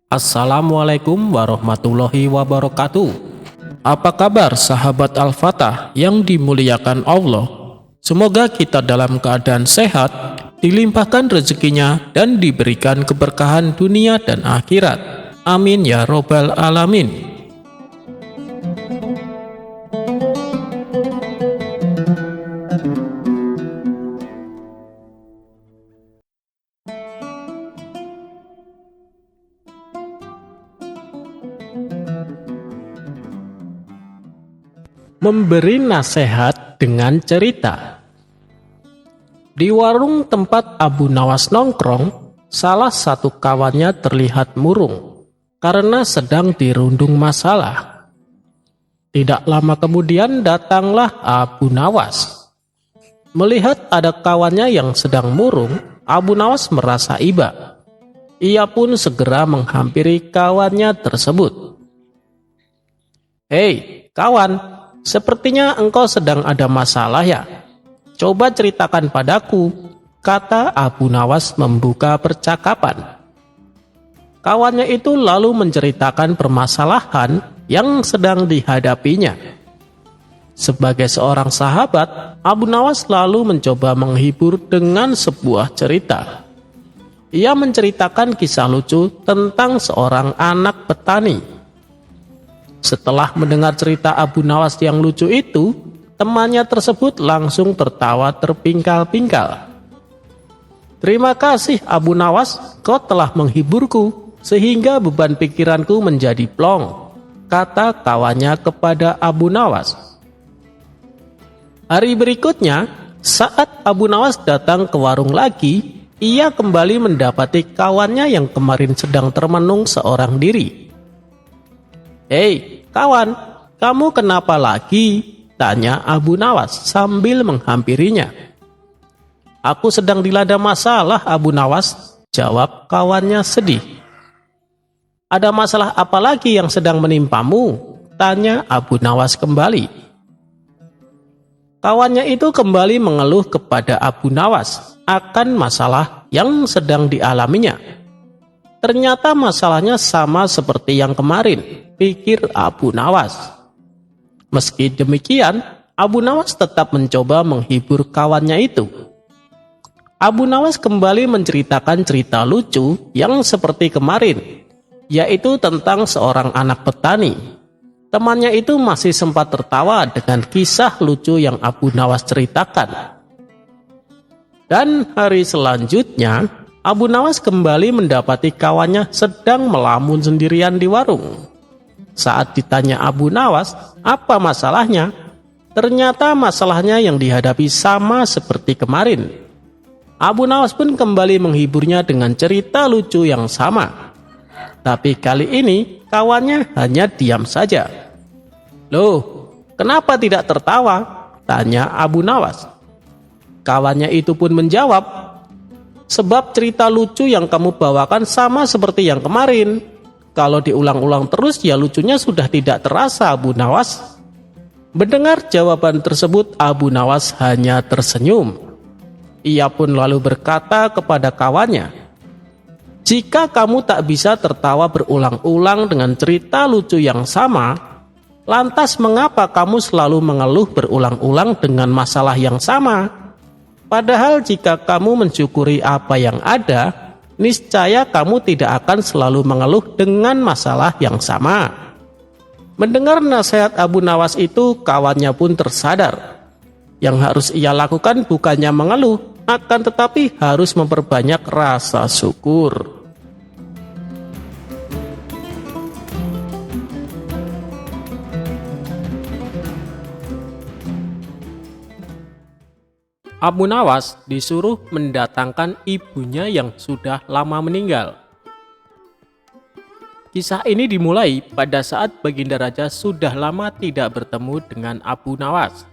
Assalamualaikum warahmatullahi wabarakatuh. Apa kabar sahabat Al-Fatah yang dimuliakan Allah? Semoga kita dalam keadaan sehat, dilimpahkan rezekinya dan diberikan keberkahan dunia dan akhirat. Amin ya robbal alamin. Memberi nasihat dengan cerita. Di warung tempat Abu Nawas nongkrong, salah satu kawannya terlihat murung karena sedang dirundung masalah. Tidak lama kemudian datanglah Abu Nawas. Melihat ada kawannya yang sedang murung, Abu Nawas merasa iba. Ia pun segera menghampiri kawannya tersebut. "Hei, kawan, sepertinya engkau sedang ada masalah ya? Coba ceritakan padaku," kata Abu Nawas membuka percakapan. Kawannya itu lalu menceritakan permasalahan yang sedang dihadapinya. Sebagai seorang sahabat, Abu Nawas lalu mencoba menghibur dengan sebuah cerita. Ia menceritakan kisah lucu tentang seorang anak petani. Setelah mendengar cerita Abu Nawas yang lucu itu, temannya tersebut langsung tertawa terpingkal-pingkal. "Terima kasih Abu Nawas, kau telah menghiburku sehingga beban pikiranku menjadi plong," kata kawannya kepada Abu Nawas. Hari berikutnya, saat Abu Nawas datang ke warung lagi, ia kembali mendapati kawannya yang kemarin sedang termenung seorang diri. "Hei, kawan, kamu kenapa lagi?" tanya Abu Nawas sambil menghampirinya. "Aku sedang dilanda masalah, Abu Nawas," jawab kawannya sedih. "Ada masalah apa lagi yang sedang menimpamu?" tanya Abu Nawas kembali. Kawannya itu kembali mengeluh kepada Abu Nawas akan masalah yang sedang dialaminya. Ternyata masalahnya sama seperti yang kemarin, pikir Abu Nawas. Meski demikian, Abu Nawas tetap mencoba menghibur kawannya itu. Abu Nawas kembali menceritakan cerita lucu yang seperti kemarin, yaitu tentang seorang anak petani. Temannya itu masih sempat tertawa dengan kisah lucu yang Abu Nawas ceritakan. Dan hari selanjutnya, Abu Nawas kembali mendapati kawannya sedang melamun sendirian di warung. Saat ditanya Abu Nawas, apa masalahnya? Ternyata masalahnya yang dihadapi sama seperti kemarin. Abu Nawas pun kembali menghiburnya dengan cerita lucu yang sama. Tapi kali ini kawannya hanya diam saja. "Loh, kenapa tidak tertawa?" tanya Abu Nawas. Kawannya itu pun menjawab, "Sebab cerita lucu yang kamu bawakan sama seperti yang kemarin. Kalau diulang-ulang terus ya lucunya sudah tidak terasa, Abu Nawas." Mendengar jawaban tersebut, Abu Nawas hanya tersenyum. Ia pun lalu berkata kepada kawannya, "Jika kamu tak bisa tertawa berulang-ulang dengan cerita lucu yang sama, lantas mengapa kamu selalu mengeluh berulang-ulang dengan masalah yang sama? Padahal jika kamu mensyukuri apa yang ada, niscaya kamu tidak akan selalu mengeluh dengan masalah yang sama." Mendengar nasihat Abu Nawas itu, kawannya pun tersadar. Yang harus ia lakukan bukannya mengeluh, akan tetapi harus memperbanyak rasa syukur. Abu Nawas disuruh mendatangkan ibunya yang sudah lama meninggal. Kisah ini dimulai pada saat Baginda Raja sudah lama tidak bertemu dengan Abu Nawas.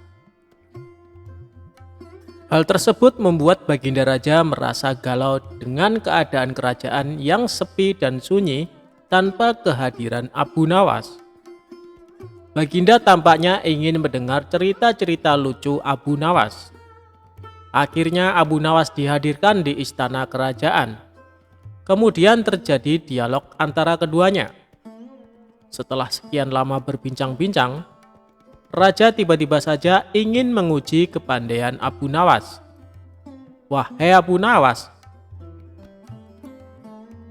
Hal tersebut membuat Baginda Raja merasa galau dengan keadaan kerajaan yang sepi dan sunyi tanpa kehadiran Abu Nawas. Baginda tampaknya ingin mendengar cerita-cerita lucu Abu Nawas. Akhirnya Abu Nawas dihadirkan di istana kerajaan. Kemudian terjadi dialog antara keduanya. Setelah sekian lama berbincang-bincang, raja tiba-tiba saja ingin menguji kepandaian Abu Nawas. "Wahai Abu Nawas,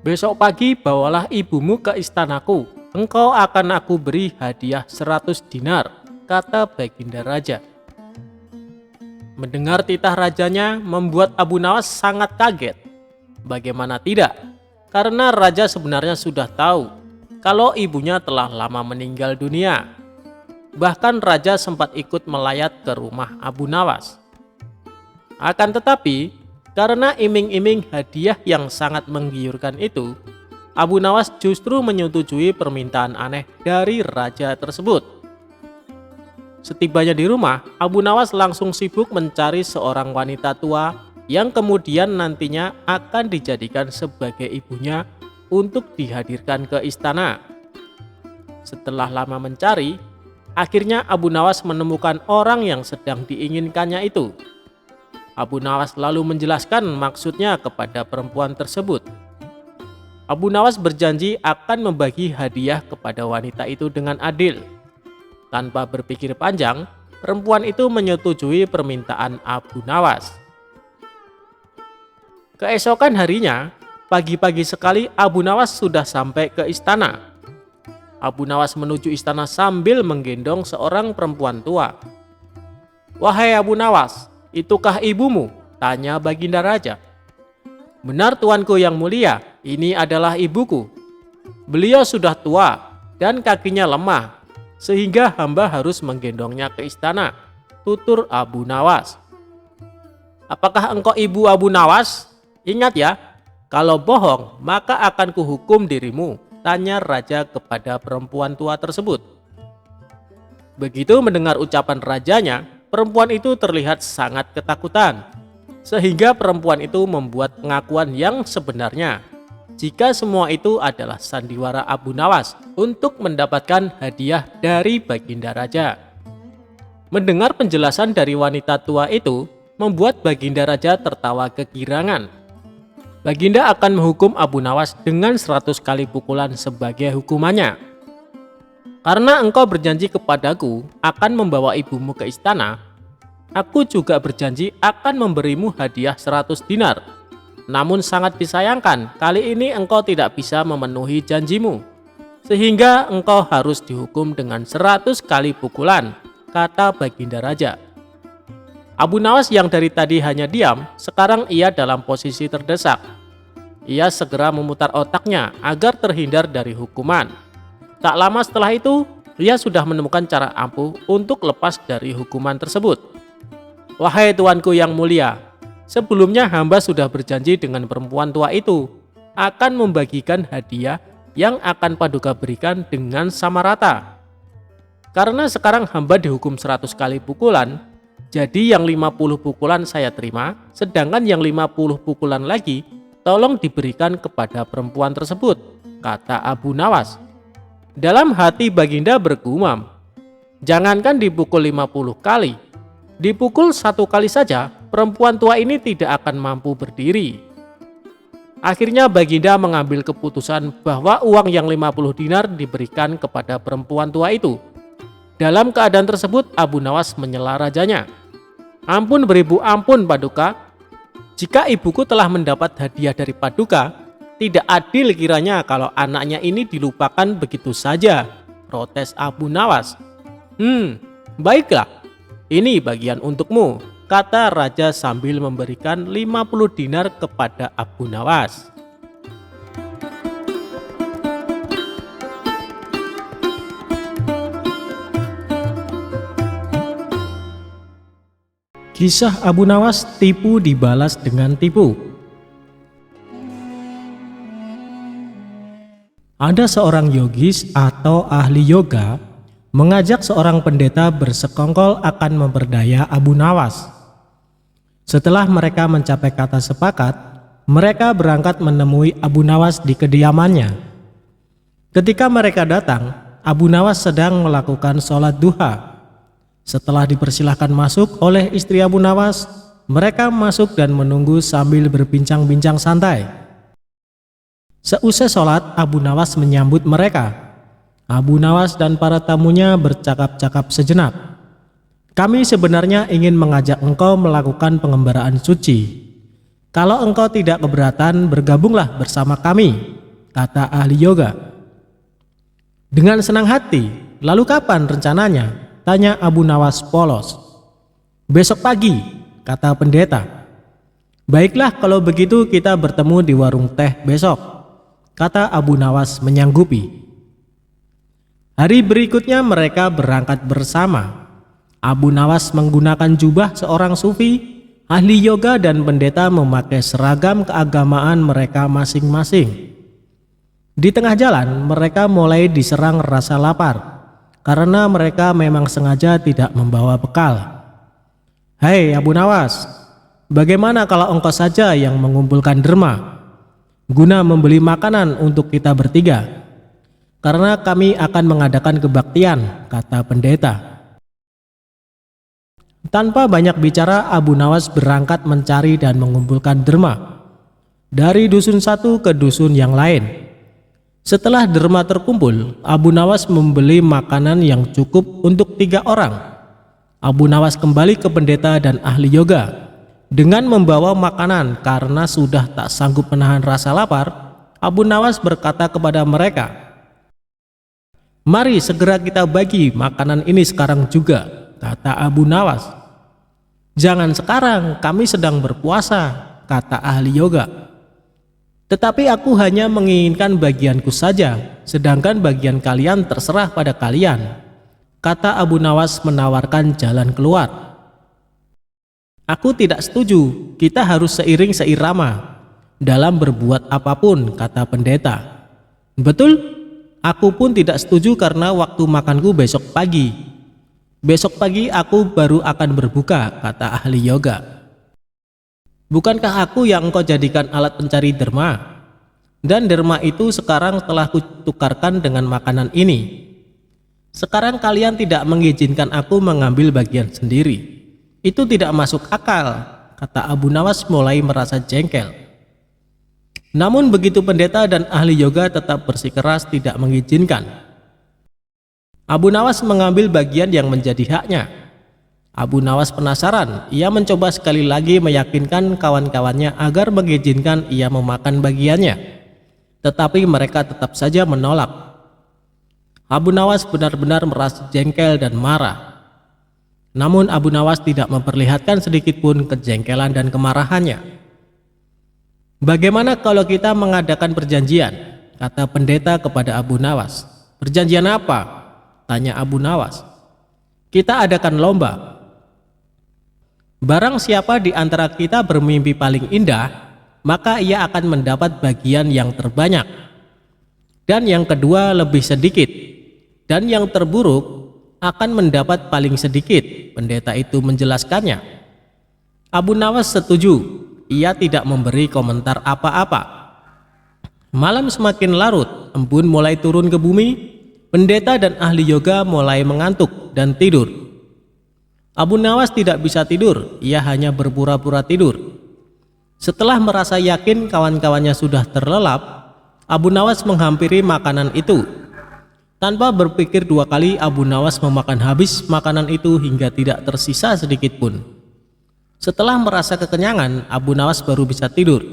besok pagi bawalah ibumu ke istanaku. Engkau akan aku beri hadiah 100 dinar," kata Baginda Raja. Mendengar titah rajanya membuat Abu Nawas sangat kaget. Bagaimana tidak? Karena raja sebenarnya sudah tahu kalau ibunya telah lama meninggal dunia. Bahkan raja sempat ikut melayat ke rumah Abu Nawas. Akan tetapi, karena iming-iming hadiah yang sangat menggiurkan itu, Abu Nawas justru menyetujui permintaan aneh dari raja tersebut. Setibanya di rumah, Abu Nawas langsung sibuk mencari seorang wanita tua yang kemudian nantinya akan dijadikan sebagai ibunya untuk dihadirkan ke istana. Setelah lama mencari, akhirnya Abu Nawas menemukan orang yang sedang diinginkannya itu. Abu Nawas lalu menjelaskan maksudnya kepada perempuan tersebut. Abu Nawas berjanji akan membagi hadiah kepada wanita itu dengan adil. Tanpa berpikir panjang, perempuan itu menyetujui permintaan Abu Nawas. Keesokan harinya, pagi-pagi sekali Abu Nawas sudah sampai ke istana. Abu Nawas menuju istana sambil menggendong seorang perempuan tua. "Wahai Abu Nawas, itukah ibumu?" tanya Baginda Raja. "Benar tuanku yang mulia, ini adalah ibuku. Beliau sudah tua dan kakinya lemah, sehingga hamba harus menggendongnya ke istana," tutur Abu Nawas. "Apakah engkau ibu Abu Nawas? Ingat ya, kalau bohong maka akan kuhukum dirimu," tanya raja kepada perempuan tua tersebut. Begitu mendengar ucapan rajanya, perempuan itu terlihat sangat ketakutan, sehingga perempuan itu membuat pengakuan yang sebenarnya jika semua itu adalah sandiwara Abu Nawas untuk mendapatkan hadiah dari Baginda Raja. Mendengar penjelasan dari wanita tua itu membuat Baginda Raja tertawa kegirangan. Baginda akan menghukum Abu Nawas dengan 100 kali pukulan sebagai hukumannya. "Karena engkau berjanji kepadaku akan membawa ibumu ke istana, aku juga berjanji akan memberimu hadiah 100 dinar. Namun sangat disayangkan, kali ini engkau tidak bisa memenuhi janjimu, sehingga engkau harus dihukum dengan 100 kali pukulan," kata Baginda Raja. Abu Nawas yang dari tadi hanya diam, sekarang ia dalam posisi terdesak. Ia segera memutar otaknya agar terhindar dari hukuman. Tak lama setelah itu, ia sudah menemukan cara ampuh untuk lepas dari hukuman tersebut. "Wahai tuanku yang mulia, sebelumnya hamba sudah berjanji dengan perempuan tua itu akan membagikan hadiah yang akan Paduka berikan dengan sama rata. Karena sekarang hamba dihukum 100 kali pukulan, jadi yang 50 pukulan saya terima, sedangkan yang 50 pukulan lagi tolong diberikan kepada perempuan tersebut," kata Abu Nawas. Dalam hati Baginda bergumam, jangankan dipukul 50 kali, dipukul 1 kali saja perempuan tua ini tidak akan mampu berdiri. Akhirnya Baginda mengambil keputusan bahwa uang yang 50 dinar diberikan kepada perempuan tua itu. Dalam keadaan tersebut Abu Nawas menyela rajanya. "Ampun beribu ampun Paduka, jika ibuku telah mendapat hadiah dari Paduka, tidak adil kiranya kalau anaknya ini dilupakan begitu saja," protes Abu Nawas. Baiklah, ini bagian untukmu," kata raja sambil memberikan 50 dinar kepada Abu Nawas. Kisah Abu Nawas tipu dibalas dengan tipu. Ada seorang yogis atau ahli yoga mengajak seorang pendeta bersekongkol akan memperdaya Abu Nawas. Setelah mereka mencapai kata sepakat, mereka berangkat menemui Abu Nawas di kediamannya. Ketika mereka datang, Abu Nawas sedang melakukan sholat duha. Setelah dipersilahkan masuk oleh istri Abu Nawas, mereka masuk dan menunggu sambil berbincang-bincang santai. Seusai sholat, Abu Nawas menyambut mereka. Abu Nawas dan para tamunya bercakap-cakap sejenak. Kami sebenarnya ingin mengajak engkau melakukan pengembaraan suci. Kalau engkau tidak keberatan, bergabunglah bersama kami, kata ahli yoga. Dengan senang hati. Lalu kapan rencananya? Tanya Abu Nawas polos. Besok pagi, kata pendeta. Baiklah, kalau begitu kita bertemu di warung teh besok, kata Abu Nawas menyanggupi. Hari berikutnya mereka berangkat bersama. Abu Nawas menggunakan jubah seorang sufi, ahli yoga dan pendeta memakai seragam keagamaan mereka masing-masing. Di tengah jalan mereka mulai diserang rasa lapar karena mereka memang sengaja tidak membawa bekal. Hei Abu Nawas, bagaimana kalau engkau saja yang mengumpulkan derma guna membeli makanan untuk kita bertiga? Karena kami akan mengadakan kebaktian, kata pendeta. Tanpa banyak bicara, Abu Nawas berangkat mencari dan mengumpulkan derma dari dusun satu ke dusun yang lain. Setelah derma terkumpul, Abu Nawas membeli makanan yang cukup untuk 3 orang. Abu Nawas kembali ke pendeta dan ahli yoga dengan membawa makanan. Karena sudah tak sanggup menahan rasa lapar, Abu Nawas berkata kepada mereka, "Mari segera kita bagi makanan ini sekarang juga," kata Abu Nawas. "Jangan sekarang, kami sedang berpuasa," kata ahli yoga. "Tetapi aku hanya menginginkan bagianku saja, sedangkan bagian kalian terserah pada kalian," kata Abu Nawas menawarkan jalan keluar. "Aku tidak setuju, kita harus seiring seirama dalam berbuat apapun," kata pendeta. "Betul, aku pun tidak setuju karena waktu makanku besok pagi. Besok pagi aku baru akan berbuka," kata ahli yoga. "Bukankah aku yang engkau jadikan alat pencari derma? Dan derma itu sekarang telah kutukarkan dengan makanan ini. Sekarang kalian tidak mengizinkan aku mengambil bagian sendiri. Itu tidak masuk akal," kata Abu Nawas mulai merasa jengkel. Namun begitu pendeta dan ahli yoga tetap bersikeras tidak mengizinkan. Abu Nawas mengambil bagian yang menjadi haknya. Abu Nawas penasaran, ia mencoba sekali lagi meyakinkan kawan-kawannya agar mengizinkan ia memakan bagiannya. Tetapi mereka tetap saja menolak. Abu Nawas benar-benar merasa jengkel dan marah. Namun Abu Nawas tidak memperlihatkan sedikitpun kejengkelan dan kemarahannya. "Bagaimana kalau kita mengadakan perjanjian?" kata pendeta kepada Abu Nawas. "Perjanjian apa?" tanya Abu Nawas. "Kita adakan lomba. Barang siapa di antara kita bermimpi paling indah, maka ia akan mendapat bagian yang terbanyak. Dan yang kedua lebih sedikit. Dan yang terburuk akan mendapat paling sedikit," pendeta itu menjelaskannya. Abu Nawas setuju. Ia tidak memberi komentar apa-apa. Malam semakin larut, embun mulai turun ke bumi. Pendeta dan ahli yoga mulai mengantuk dan tidur. Abu Nawas tidak bisa tidur, ia hanya berpura-pura tidur. Setelah merasa yakin kawan-kawannya sudah terlelap, Abu Nawas menghampiri makanan itu. Tanpa berpikir 2 kali, Abu Nawas memakan habis makanan itu hingga tidak tersisa sedikit pun. Setelah merasa kekenyangan, Abu Nawas baru bisa tidur.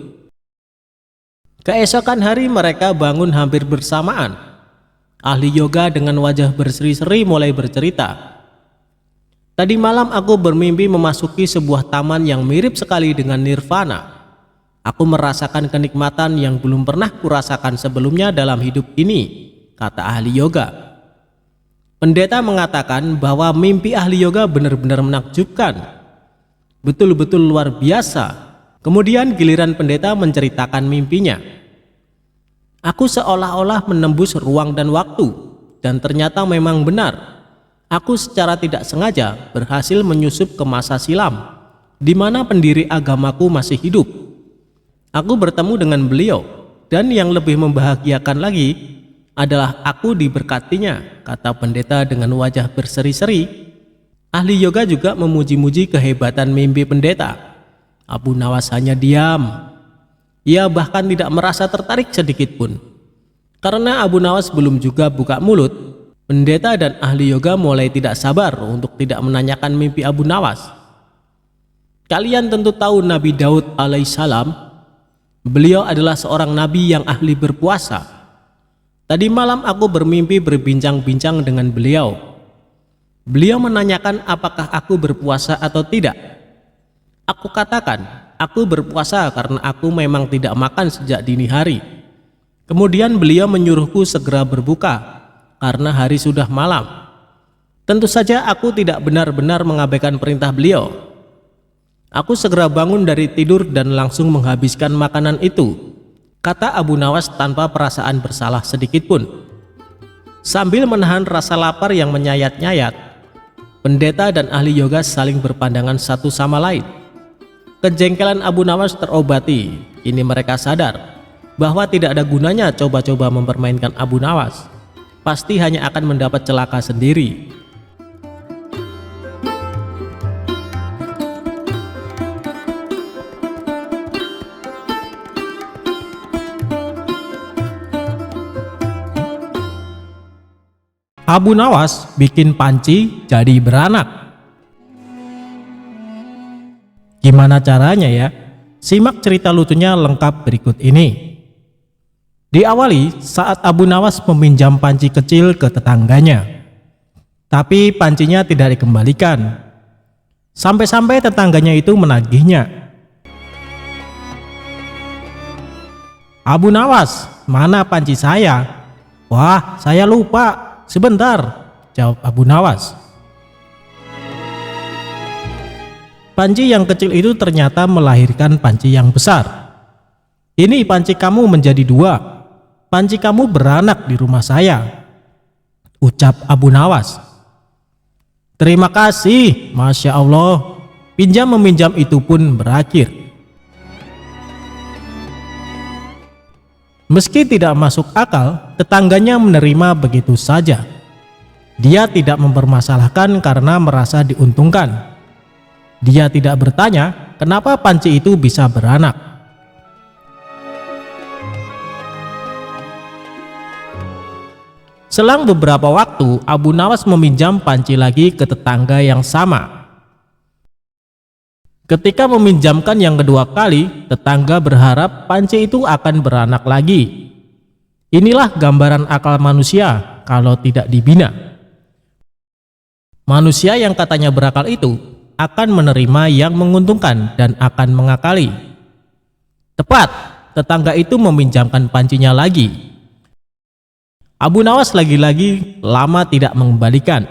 Keesokan hari mereka bangun hampir bersamaan. Ahli yoga dengan wajah berseri-seri mulai bercerita. "Tadi malam aku bermimpi memasuki sebuah taman yang mirip sekali dengan nirvana. Aku merasakan kenikmatan yang belum pernah kurasakan sebelumnya dalam hidup ini," kata ahli yoga. Pendeta mengatakan bahwa mimpi ahli yoga benar-benar menakjubkan. Betul-betul luar biasa. Kemudian giliran pendeta menceritakan mimpinya. "Aku seolah-olah menembus ruang dan waktu, dan ternyata memang benar. Aku secara tidak sengaja berhasil menyusup ke masa silam, di mana pendiri agamaku masih hidup. Aku bertemu dengan beliau, dan yang lebih membahagiakan lagi adalah aku diberkatinya," kata pendeta dengan wajah berseri-seri. Ahli yoga juga memuji-muji kehebatan mimpi pendeta. Abu Nawas hanya diam. Ia bahkan tidak merasa tertarik sedikit pun. Karena Abu Nawas belum juga buka mulut, pendeta dan ahli yoga mulai tidak sabar untuk tidak menanyakan mimpi Abu Nawas. Kalian tentu tahu Nabi Daud alaihissalam. Beliau adalah seorang nabi yang ahli berpuasa. Tadi malam aku bermimpi berbincang-bincang dengan beliau. Beliau menanyakan apakah aku berpuasa atau tidak. Aku katakan, aku berpuasa karena aku memang tidak makan sejak dini hari. Kemudian beliau menyuruhku segera berbuka karena hari sudah malam. Tentu saja aku tidak benar-benar mengabaikan perintah beliau. Aku segera bangun dari tidur dan langsung menghabiskan makanan itu, kata Abu Nawas tanpa perasaan bersalah sedikit pun. Sambil menahan rasa lapar yang menyayat-nyayat, pendeta dan ahli yoga saling berpandangan satu sama lain. Kejengkelan Abu Nawas terobati. Kini mereka sadar bahwa tidak ada gunanya coba-coba mempermainkan Abu Nawas. Pasti hanya akan mendapat celaka sendiri. Abu Nawas bikin panci jadi beranak. Gimana caranya ya? Simak cerita lucunya lengkap berikut ini. Diawali saat Abu Nawas meminjam panci kecil ke tetangganya. Tapi pancinya tidak dikembalikan. Sampai-sampai tetangganya itu menagihnya. Abu Nawas, mana panci saya? Wah, saya lupa. Sebentar, jawab Abu Nawas. Panci yang kecil itu ternyata melahirkan panci yang besar. Ini panci kamu menjadi dua. Panci kamu beranak di rumah saya, ucap Abu Nawas. Terima kasih, Masya Allah. Pinjam meminjam itu pun berakhir. Meski tidak masuk akal, tetangganya menerima begitu saja. Dia tidak mempermasalahkan karena merasa diuntungkan. Dia tidak bertanya kenapa panci itu bisa beranak. Selang beberapa waktu, Abu Nawas meminjam panci lagi ke tetangga yang sama. Ketika meminjamkan yang kedua kali, tetangga berharap panci itu akan beranak lagi. Inilah gambaran akal manusia kalau tidak dibina. Manusia yang katanya berakal itu akan menerima yang menguntungkan dan akan mengakali. Tepat, tetangga itu meminjamkan pancinya lagi. Abu Nawas lagi-lagi lama tidak mengembalikan.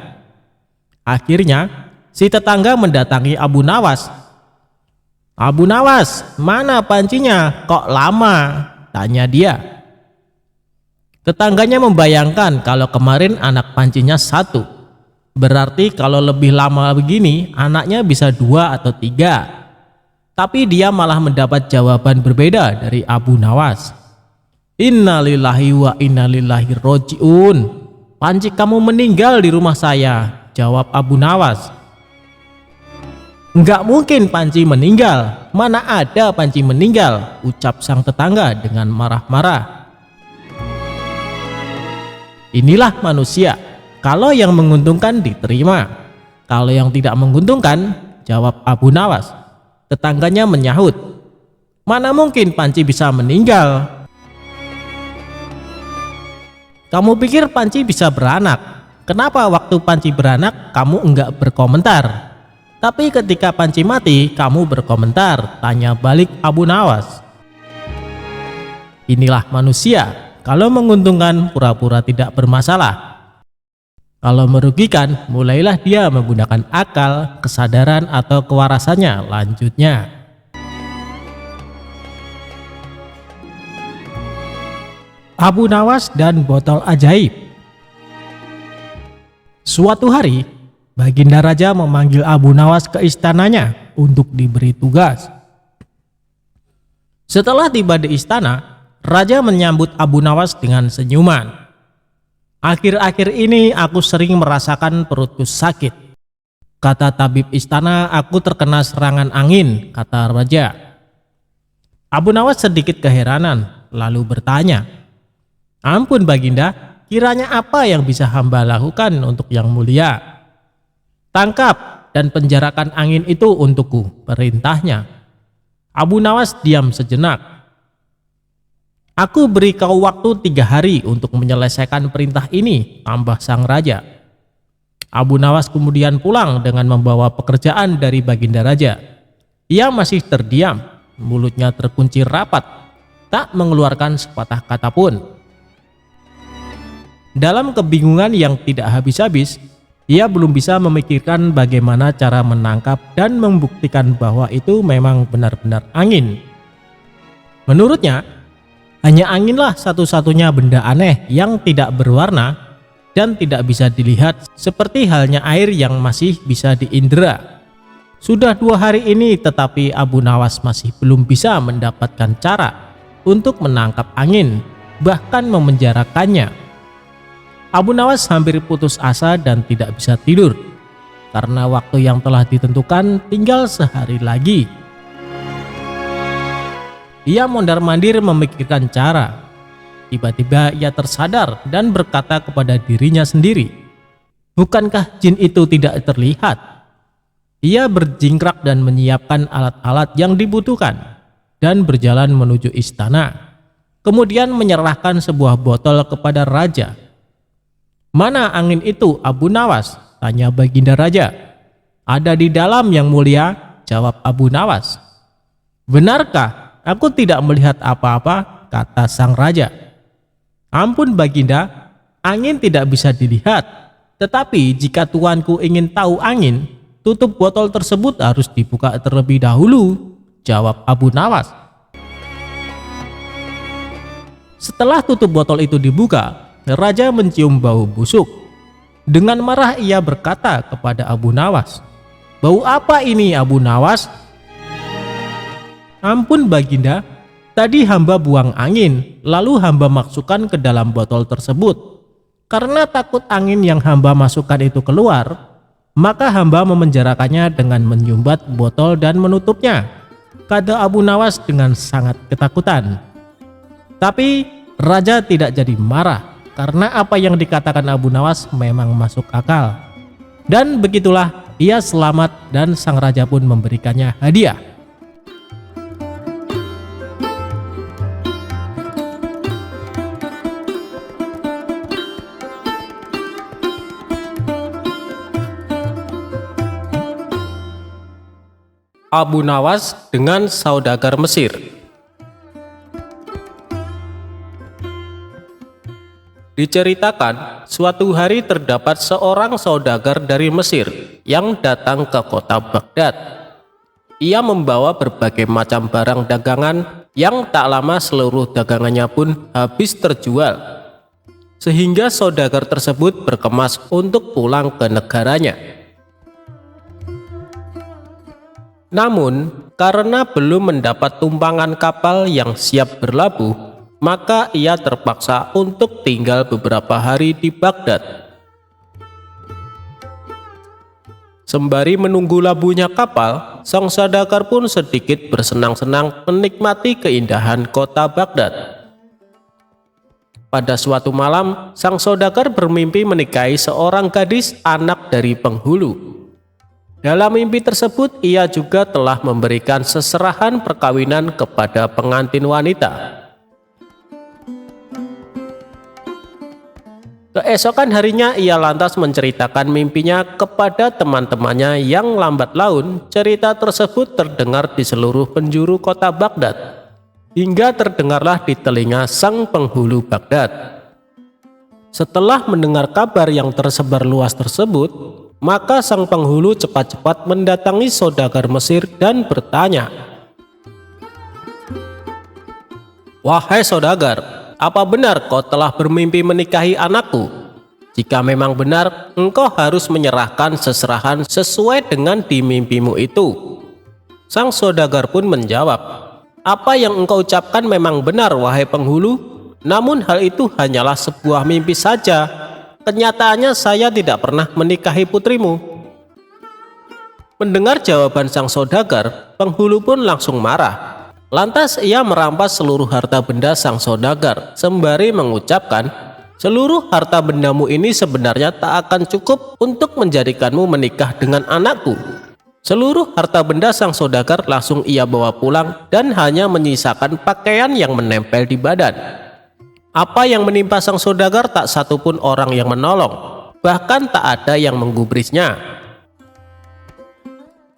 Akhirnya, si tetangga mendatangi Abu Nawas. Abu Nawas, mana pancinya? Kok lama? Tanya dia. Tetangganya membayangkan kalau kemarin anak pancinya satu. Berarti kalau lebih lama begini, anaknya bisa 2 atau 3. Tapi dia malah mendapat jawaban berbeda dari Abu Nawas. Innalillahi wa innalillahi roji'un. Panci kamu meninggal di rumah saya, jawab Abu Nawas. Enggak mungkin panci meninggal. Mana ada panci meninggal, ucap sang tetangga dengan marah-marah. Inilah manusia. Kalau yang menguntungkan diterima. Kalau yang tidak menguntungkan, jawab Abu Nawas. Tetangganya menyahut, mana mungkin panci bisa meninggal? Kamu pikir panci bisa beranak? Kenapa waktu panci beranak kamu enggak berkomentar? Tapi ketika panci mati kamu berkomentar, tanya balik Abu Nawas. Inilah manusia. Kalau menguntungkan pura-pura tidak bermasalah. Kalau merugikan, mulailah dia menggunakan akal, kesadaran atau kewarasannya. Lanjutnya, Abu Nawas dan botol ajaib. Suatu hari, Baginda Raja memanggil Abu Nawas ke istananya untuk diberi tugas. Setelah tiba di istana, Raja menyambut Abu Nawas dengan senyuman. Akhir-akhir ini aku sering merasakan perutku sakit. Kata tabib istana, aku terkena serangan angin, kata Raja. Abu Nawas sedikit keheranan, lalu bertanya, "Ampun Baginda, kiranya apa yang bisa hamba lakukan untuk yang mulia?" "Tangkap dan penjarakan angin itu untukku," perintahnya. Abu Nawas diam sejenak. "Aku beri kau waktu 3 hari untuk menyelesaikan perintah ini," tambah sang raja. Abu Nawas kemudian pulang dengan membawa pekerjaan dari Baginda Raja. Ia masih terdiam, mulutnya terkunci rapat, tak mengeluarkan sepatah kata pun. Dalam kebingungan yang tidak habis-habis, ia belum bisa memikirkan bagaimana cara menangkap dan membuktikan bahwa itu memang benar-benar angin. Menurutnya, hanya anginlah satu-satunya benda aneh yang tidak berwarna dan tidak bisa dilihat, seperti halnya air yang masih bisa diindera. Sudah 2 hari ini tetapi Abu Nawas masih belum bisa mendapatkan cara untuk menangkap angin, bahkan memenjarakannya. Abu Nawas hampir putus asa dan tidak bisa tidur, karena waktu yang telah ditentukan tinggal sehari lagi. Ia mondar-mandir memikirkan cara. Tiba-tiba ia tersadar dan berkata kepada dirinya sendiri, "Bukankah jin itu tidak terlihat?" Ia berjingkrak dan menyiapkan alat-alat yang dibutuhkan dan berjalan menuju istana. Kemudian menyerahkan sebuah botol kepada raja. "Mana angin itu, Abu Nawas?" tanya Baginda Raja. "Ada di dalam yang mulia," jawab Abu Nawas. "Benarkah? Aku tidak melihat apa-apa," kata sang raja. "Ampun Baginda, angin tidak bisa dilihat. Tetapi jika tuanku ingin tahu angin, tutup botol tersebut harus dibuka terlebih dahulu," jawab Abu Nawas. Setelah tutup botol itu dibuka, raja mencium bau busuk. Dengan marah ia berkata kepada Abu Nawas, "Bau apa ini, Abu Nawas?" "Ampun Baginda, tadi hamba buang angin, lalu hamba masukkan ke dalam botol tersebut. Karena takut angin yang hamba masukkan itu keluar, maka hamba memenjarakannya dengan menyumbat botol dan menutupnya," kata Abu Nawas dengan sangat ketakutan. Tapi raja tidak jadi marah, karena apa yang dikatakan Abu Nawas memang masuk akal. Dan begitulah ia selamat dan sang raja pun memberikannya hadiah. Abu Nawas dengan saudagar Mesir. Diceritakan, suatu hari terdapat seorang saudagar dari Mesir yang datang ke kota Baghdad. Ia membawa berbagai macam barang dagangan yang tak lama seluruh dagangannya pun habis terjual, sehingga saudagar tersebut berkemas untuk pulang ke negaranya. Namun, karena belum mendapat tumpangan kapal yang siap berlabuh, maka ia terpaksa untuk tinggal beberapa hari di Baghdad. Sembari menunggu labuhnya kapal, sang saudagar pun sedikit bersenang-senang menikmati keindahan kota Baghdad. Pada suatu malam, sang saudagar bermimpi menikahi seorang gadis anak dari penghulu. Dalam mimpi tersebut, ia juga telah memberikan seserahan perkawinan kepada pengantin wanita. Keesokan harinya ia lantas menceritakan mimpinya kepada teman-temannya yang lambat laun. Cerita tersebut terdengar di seluruh penjuru kota Baghdad, hingga terdengarlah di telinga sang penghulu Baghdad. Setelah mendengar kabar yang tersebar luas tersebut, maka sang penghulu cepat-cepat mendatangi saudagar Mesir dan bertanya, "Wahai saudagar, apa benar kau telah bermimpi menikahi anakku? Jika memang benar, engkau harus menyerahkan seserahan sesuai dengan di mimpimu itu." Sang saudagar pun menjawab, "Apa yang engkau ucapkan memang benar, wahai penghulu. Namun hal itu hanyalah sebuah mimpi saja. Kenyataannya saya tidak pernah menikahi putrimu." Mendengar jawaban sang saudagar, penghulu pun langsung marah. Lantas ia merampas seluruh harta benda sang saudagar sembari mengucapkan, "Seluruh harta bendamu ini sebenarnya tak akan cukup untuk menjadikanmu menikah dengan anakku." Seluruh harta benda sang saudagar langsung ia bawa pulang dan hanya menyisakan pakaian yang menempel di badan. Apa yang menimpa sang saudagar tak satupun orang yang menolong, bahkan tak ada yang menggubrisnya.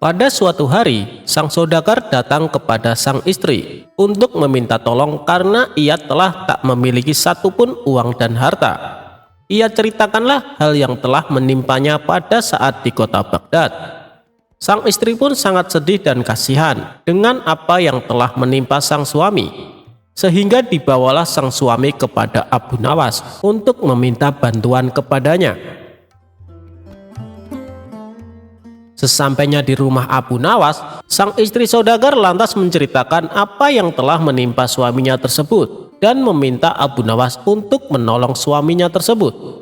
Pada suatu hari, sang saudagar datang kepada sang istri untuk meminta tolong karena ia telah tak memiliki satupun uang dan harta. Ia ceritakanlah hal yang telah menimpanya pada saat di kota Baghdad. Sang istri pun sangat sedih dan kasihan dengan apa yang telah menimpa sang suami, sehingga dibawalah sang suami kepada Abu Nawas untuk meminta bantuan kepadanya. Sesampainya di rumah Abu Nawas, sang istri saudagar lantas menceritakan apa yang telah menimpa suaminya tersebut dan meminta Abu Nawas untuk menolong suaminya tersebut.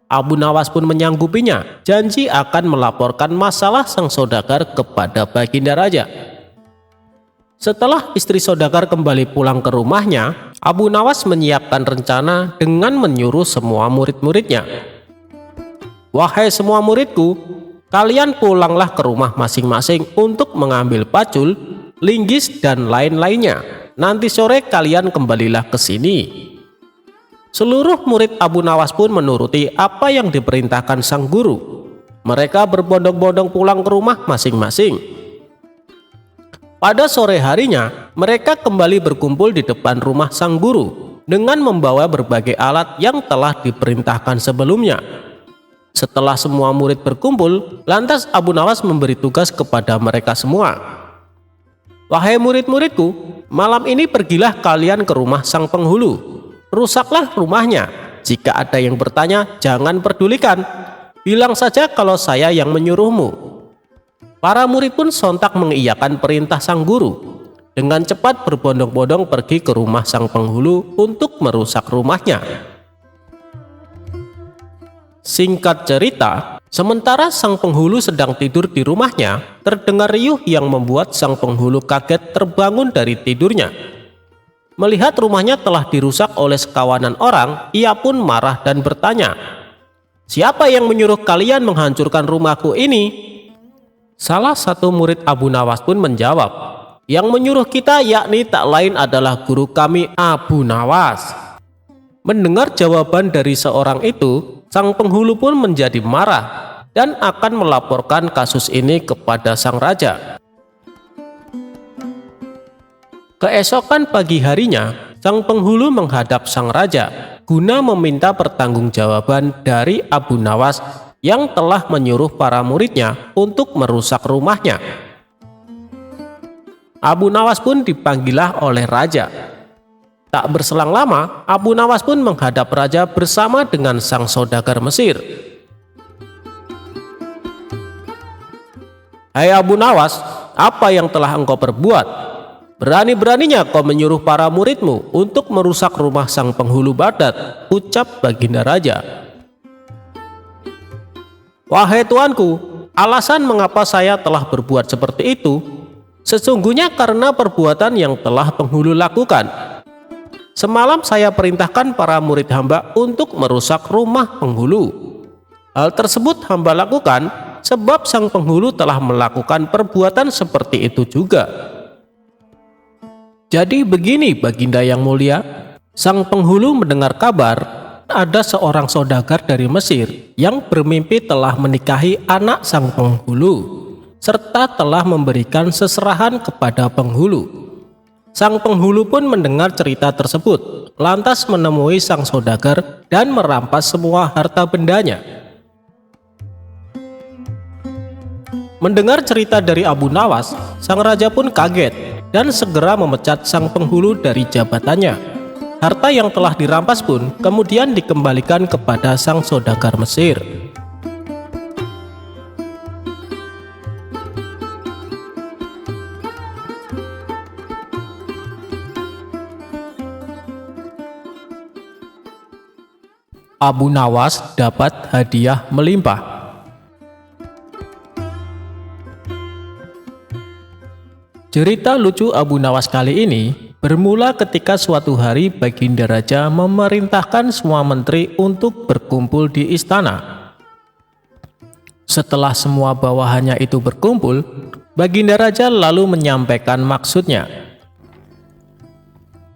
Abu Nawas pun menyanggupinya, janji akan melaporkan masalah sang saudagar kepada Baginda Raja. Setelah istri saudagar kembali pulang ke rumahnya, Abu Nawas menyiapkan rencana dengan menyuruh semua murid-muridnya, "Wahai semua muridku, kalian pulanglah ke rumah masing-masing untuk mengambil pacul, linggis, dan lain-lainnya. Nanti sore kalian kembalilah ke sini." Seluruh murid Abu Nawas pun menuruti apa yang diperintahkan sang guru. Mereka berbondong-bondong pulang ke rumah masing-masing. Pada sore harinya, mereka kembali berkumpul di depan rumah sang guru dengan membawa berbagai alat yang telah diperintahkan sebelumnya. Setelah semua murid berkumpul, lantas Abu Nawas memberi tugas kepada mereka semua. "Wahai murid-muridku, malam ini pergilah kalian ke rumah sang penghulu. Rusaklah rumahnya. Jika ada yang bertanya, jangan pedulikan. Bilang saja kalau saya yang menyuruhmu." Para murid pun sontak mengiyakan perintah sang guru. Dengan cepat berbondong-bondong pergi ke rumah sang penghulu untuk merusak rumahnya. Singkat cerita, sementara sang penghulu sedang tidur di rumahnya, terdengar riuh yang membuat sang penghulu kaget terbangun dari tidurnya. Melihat rumahnya telah dirusak oleh sekawanan orang, ia pun marah dan bertanya, "Siapa yang menyuruh kalian menghancurkan rumahku ini?" Salah satu murid Abu Nawas pun menjawab, "Yang menyuruh kita yakni tak lain adalah guru kami Abu Nawas." Mendengar jawaban dari seorang itu, sang penghulu pun menjadi marah dan akan melaporkan kasus ini kepada sang raja. Keesokan pagi harinya, sang penghulu menghadap sang raja guna meminta pertanggungjawaban dari Abu Nawas yang telah menyuruh para muridnya untuk merusak rumahnya. Abu Nawas pun dipanggillah oleh raja. Tak berselang lama, Abu Nawas pun menghadap raja bersama dengan sang saudagar Mesir. "Hai Abu Nawas, apa yang telah engkau perbuat? Berani-beraninya kau menyuruh para muridmu untuk merusak rumah sang penghulu Baghdad," ucap Baginda Raja. "Wahai tuanku, alasan mengapa saya telah berbuat seperti itu sesungguhnya karena perbuatan yang telah penghulu lakukan. Semalam saya perintahkan para murid hamba untuk merusak rumah penghulu. Hal tersebut hamba lakukan sebab sang penghulu telah melakukan perbuatan seperti itu juga. Jadi begini Baginda yang mulia, sang penghulu mendengar kabar ada seorang saudagar dari Mesir yang bermimpi telah menikahi anak sang penghulu serta telah memberikan seserahan kepada penghulu. Sang penghulu pun mendengar cerita tersebut, lantas menemui sang saudagar dan merampas semua harta bendanya. Mendengar cerita dari Abu Nawas, sang raja pun kaget dan segera memecat sang penghulu dari jabatannya. Harta yang telah dirampas pun kemudian dikembalikan kepada sang saudagar Mesir. Abu Nawas dapat hadiah melimpah. Cerita lucu Abu Nawas kali ini bermula ketika suatu hari Baginda Raja memerintahkan semua menteri untuk berkumpul di istana. Setelah semua bawahannya itu berkumpul, Baginda Raja lalu menyampaikan maksudnya.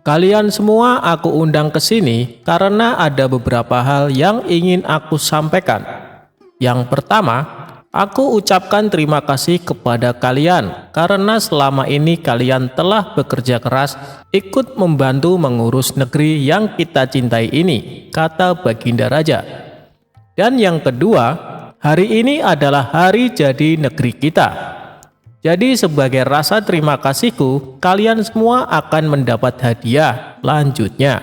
Kalian semua aku undang ke sini karena ada beberapa hal yang ingin aku sampaikan. Yang pertama, aku ucapkan terima kasih kepada kalian karena selama ini kalian telah bekerja keras ikut membantu mengurus negeri yang kita cintai ini, kata Baginda Raja. Dan yang kedua, hari ini adalah hari jadi negeri kita. Jadi sebagai rasa terima kasihku, kalian semua akan mendapat hadiah lanjutnya.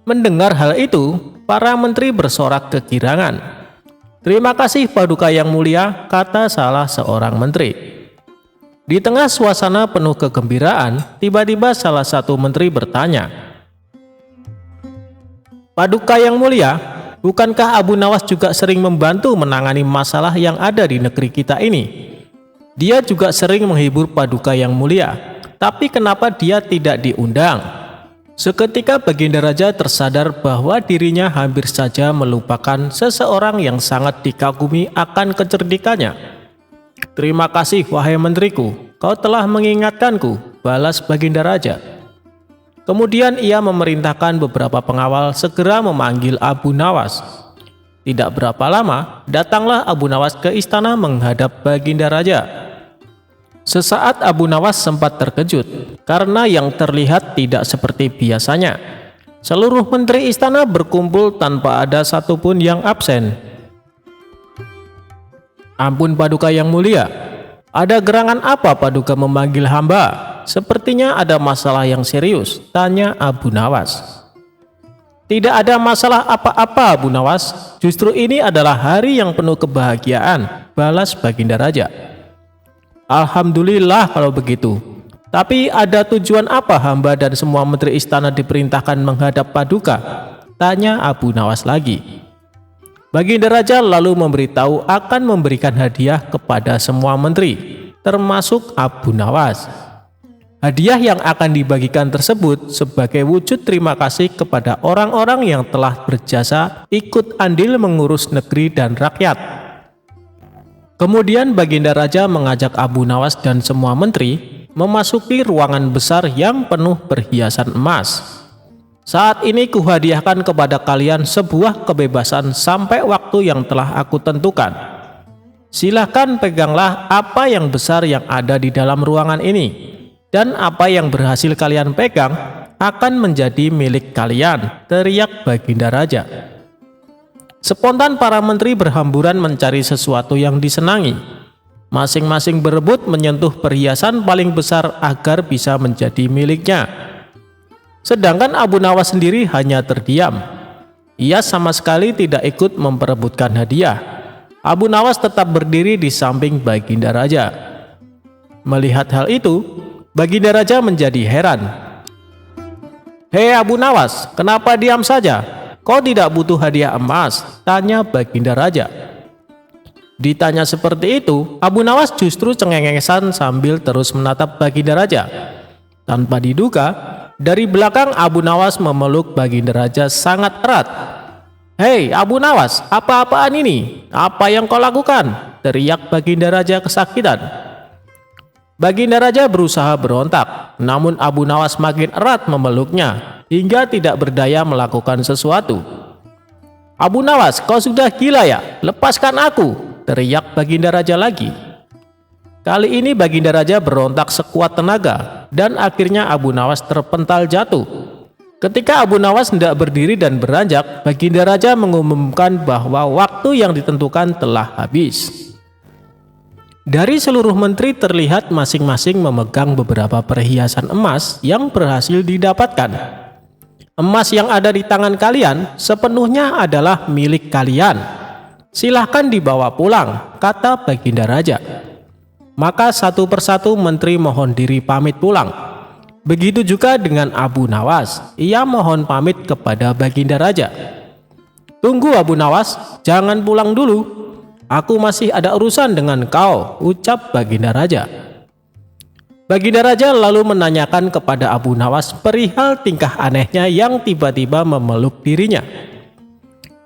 Mendengar hal itu, para menteri bersorak kegirangan. Terima kasih Paduka yang mulia, kata salah seorang menteri. Di tengah suasana penuh kegembiraan, tiba-tiba salah satu menteri bertanya, Paduka yang mulia, bukankah Abu Nawas juga sering membantu menangani masalah yang ada di negeri kita ini? Dia juga sering menghibur Paduka yang mulia, tapi kenapa dia tidak diundang? Seketika Baginda Raja tersadar bahwa dirinya hampir saja melupakan seseorang yang sangat dikagumi akan kecerdikannya. Terima kasih wahai menteriku, kau telah mengingatkanku, balas Baginda Raja. Kemudian ia memerintahkan beberapa pengawal segera memanggil Abu Nawas. Tidak berapa lama, datanglah Abu Nawas ke istana menghadap Baginda Raja. Sesaat Abu Nawas sempat terkejut karena yang terlihat tidak seperti biasanya. Seluruh menteri istana berkumpul tanpa ada satupun yang absen. Ampun Paduka yang mulia, ada gerangan apa Paduka memanggil hamba? Sepertinya ada masalah yang serius, tanya Abu Nawas. Tidak ada masalah apa-apa Abu Nawas, justru ini adalah hari yang penuh kebahagiaan, balas Baginda Raja. Alhamdulillah kalau begitu. Tapi ada tujuan apa hamba dan semua menteri istana diperintahkan menghadap Paduka? Tanya Abu Nawas lagi. Baginda Raja lalu memberitahu akan memberikan hadiah kepada semua menteri, termasuk Abu Nawas. Hadiah yang akan dibagikan tersebut sebagai wujud terima kasih kepada orang-orang yang telah berjasa ikut andil mengurus negeri dan rakyat. Kemudian Baginda Raja mengajak Abu Nawas dan semua menteri memasuki ruangan besar yang penuh perhiasan emas. Saat ini kuhadiahkan kepada kalian sebuah kebebasan sampai waktu yang telah aku tentukan. Silahkan peganglah apa yang besar yang ada di dalam ruangan ini, dan apa yang berhasil kalian pegang akan menjadi milik kalian, teriak Baginda Raja. Spontan para menteri berhamburan mencari sesuatu yang disenangi. Masing-masing berebut menyentuh perhiasan paling besar agar bisa menjadi miliknya. Sedangkan Abu Nawas sendiri hanya terdiam. Ia sama sekali tidak ikut memperebutkan hadiah. Abu Nawas tetap berdiri di samping Baginda Raja. Melihat hal itu, Baginda Raja menjadi heran. Hei Abu Nawas, kenapa diam saja? Kau tidak butuh hadiah emas? Tanya Baginda Raja. Ditanya seperti itu, Abu Nawas justru cengengesan sambil terus menatap Baginda Raja. Tanpa diduga, dari belakang Abu Nawas memeluk Baginda Raja sangat erat. Hei Abu Nawas, apa-apaan ini? Apa yang kau lakukan? Teriak Baginda Raja kesakitan. Baginda Raja berusaha berontak, namun Abu Nawas makin erat memeluknya hingga tidak berdaya melakukan sesuatu. Abu Nawas, kau sudah gila ya? Lepaskan aku, teriak Baginda Raja lagi. Kali ini Baginda Raja berontak sekuat tenaga dan akhirnya Abu Nawas terpental jatuh. Ketika Abu Nawas hendak berdiri dan beranjak, Baginda Raja mengumumkan bahwa waktu yang ditentukan telah habis. Dari seluruh menteri terlihat masing-masing memegang beberapa perhiasan emas yang berhasil didapatkan. Emas yang ada di tangan kalian sepenuhnya adalah milik kalian. Silahkan dibawa pulang, kata Baginda Raja. Maka satu persatu menteri mohon diri pamit pulang. Begitu juga dengan Abu Nawas, ia mohon pamit kepada Baginda Raja. Tunggu Abu Nawas, jangan pulang dulu. Aku masih ada urusan dengan kau, ucap Baginda Raja. Baginda Raja lalu menanyakan kepada Abu Nawas perihal tingkah anehnya yang tiba-tiba memeluk dirinya.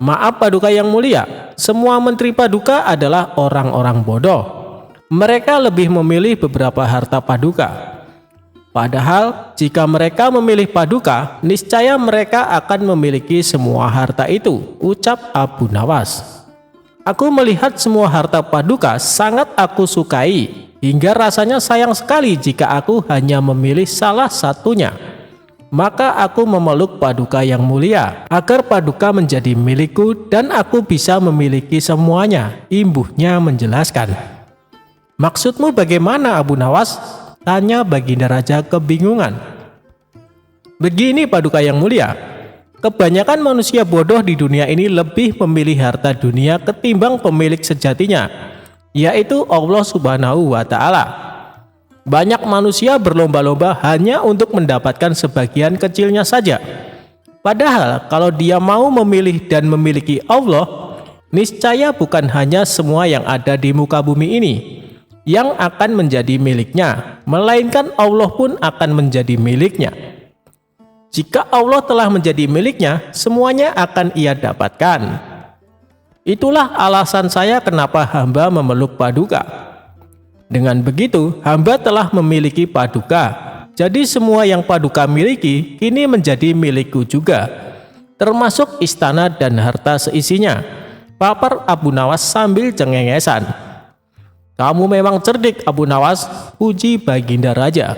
Maaf Paduka yang mulia, semua menteri Paduka adalah orang-orang bodoh. Mereka lebih memilih beberapa harta Paduka. Padahal jika mereka memilih Paduka, niscaya mereka akan memiliki semua harta itu, ucap Abu Nawas. Aku melihat semua harta Paduka sangat aku sukai. Hingga rasanya sayang sekali jika aku hanya memilih salah satunya. Maka aku memeluk Paduka yang mulia, agar Paduka menjadi milikku dan aku bisa memiliki semuanya, imbuhnya menjelaskan. Maksudmu bagaimana Abu Nawas? Tanya Baginda Raja kebingungan. Begini Paduka yang mulia, kebanyakan manusia bodoh di dunia ini lebih memilih harta dunia ketimbang pemilik sejatinya, yaitu Allah Subhanahu wa Ta'ala. Banyak manusia berlomba-lomba hanya untuk mendapatkan sebagian kecilnya saja. Padahal kalau dia mau memilih dan memiliki Allah, niscaya bukan hanya semua yang ada di muka bumi ini yang akan menjadi miliknya, melainkan Allah pun akan menjadi miliknya. Jika Allah telah menjadi miliknya, semuanya akan ia dapatkan. Itulah alasan saya kenapa hamba memeluk Paduka. Dengan begitu, hamba telah memiliki Paduka. Jadi semua yang Paduka miliki kini menjadi milikku juga, termasuk istana dan harta seisinya, papar Abu Nawas sambil cengengesan. Kamu memang cerdik Abu Nawas, puji Baginda Raja.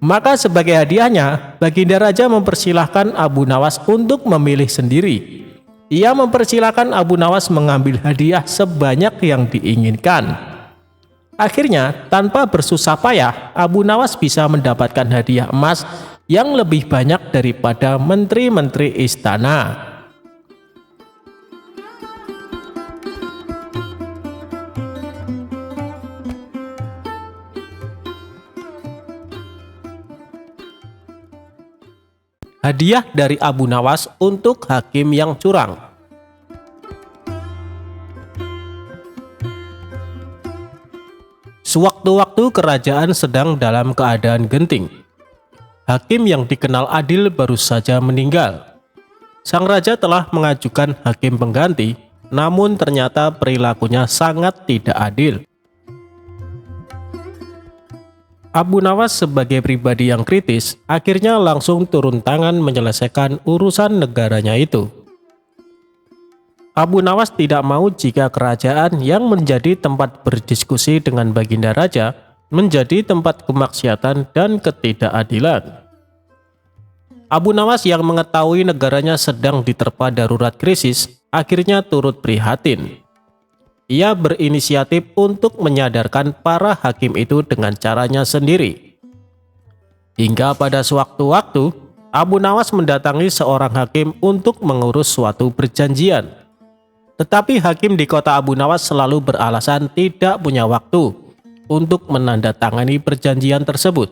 Maka sebagai hadiahnya, Baginda Raja mempersilahkan Abu Nawas untuk memilih sendiri. Ia mempersilahkan Abu Nawas mengambil hadiah sebanyak yang diinginkan. Akhirnya, tanpa bersusah payah, Abu Nawas bisa mendapatkan hadiah emas yang lebih banyak daripada menteri-menteri istana. Hadiah dari Abu Nawas untuk hakim yang curang. Sewaktu-waktu kerajaan sedang dalam keadaan genting. Hakim yang dikenal adil baru saja meninggal. Sang raja telah mengajukan hakim pengganti, namun ternyata perilakunya sangat tidak adil. Abu Nawas sebagai pribadi yang kritis akhirnya langsung turun tangan menyelesaikan urusan negaranya itu. Abu Nawas tidak mau jika kerajaan yang menjadi tempat berdiskusi dengan Baginda Raja menjadi tempat kemaksiatan dan ketidakadilan. Abu Nawas yang mengetahui negaranya sedang diterpa darurat krisis akhirnya turut prihatin. Ia berinisiatif untuk menyadarkan para hakim itu dengan caranya sendiri. Hingga pada sewaktu-waktu, Abu Nawas mendatangi seorang hakim untuk mengurus suatu perjanjian. Tetapi hakim di kota Abu Nawas selalu beralasan tidak punya waktu untuk menandatangani perjanjian tersebut.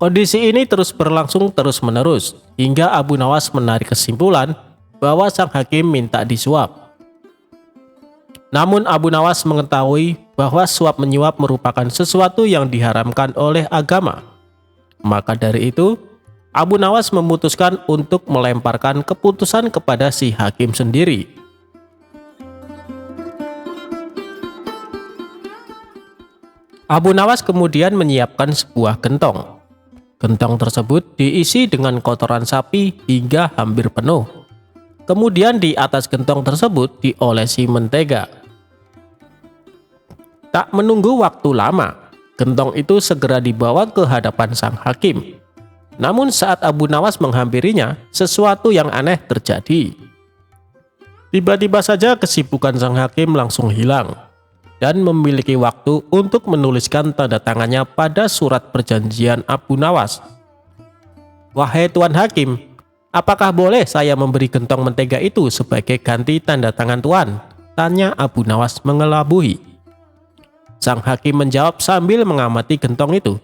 Kondisi ini terus berlangsung terus-menerus, hingga Abu Nawas menarik kesimpulan bahwa sang hakim minta disuap. Namun Abu Nawas mengetahui bahwa suap-menyuap merupakan sesuatu yang diharamkan oleh agama. Maka dari itu, Abu Nawas memutuskan untuk melemparkan keputusan kepada si hakim sendiri. Abu Nawas kemudian menyiapkan sebuah gentong. Gentong tersebut diisi dengan kotoran sapi hingga hampir penuh. Kemudian di atas gentong tersebut diolesi mentega. Tak menunggu waktu lama, gentong itu segera dibawa ke hadapan sang hakim. Namun saat Abu Nawas menghampirinya, sesuatu yang aneh terjadi. Tiba-tiba saja kesibukan sang hakim langsung hilang dan memiliki waktu untuk menuliskan tanda tangannya pada surat perjanjian Abu Nawas. Wahai Tuan Hakim, apakah boleh saya memberi gentong mentega itu sebagai ganti tanda tangan Tuan? Tanya Abu Nawas mengelabui. Sang hakim menjawab sambil mengamati gentong itu.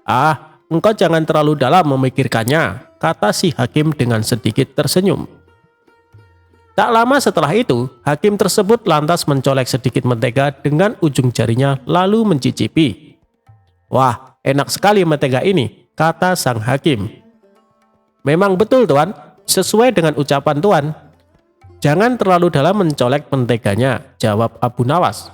Ah, engkau jangan terlalu dalam memikirkannya, kata si hakim dengan sedikit tersenyum. Tak lama setelah itu, hakim tersebut lantas mencolek sedikit mentega dengan ujung jarinya lalu mencicipi. "Wah, enak sekali mentega ini," kata sang hakim. "Memang betul, Tuan, sesuai dengan ucapan Tuan. Jangan terlalu dalam mencolek menteganya," jawab Abu Nawas.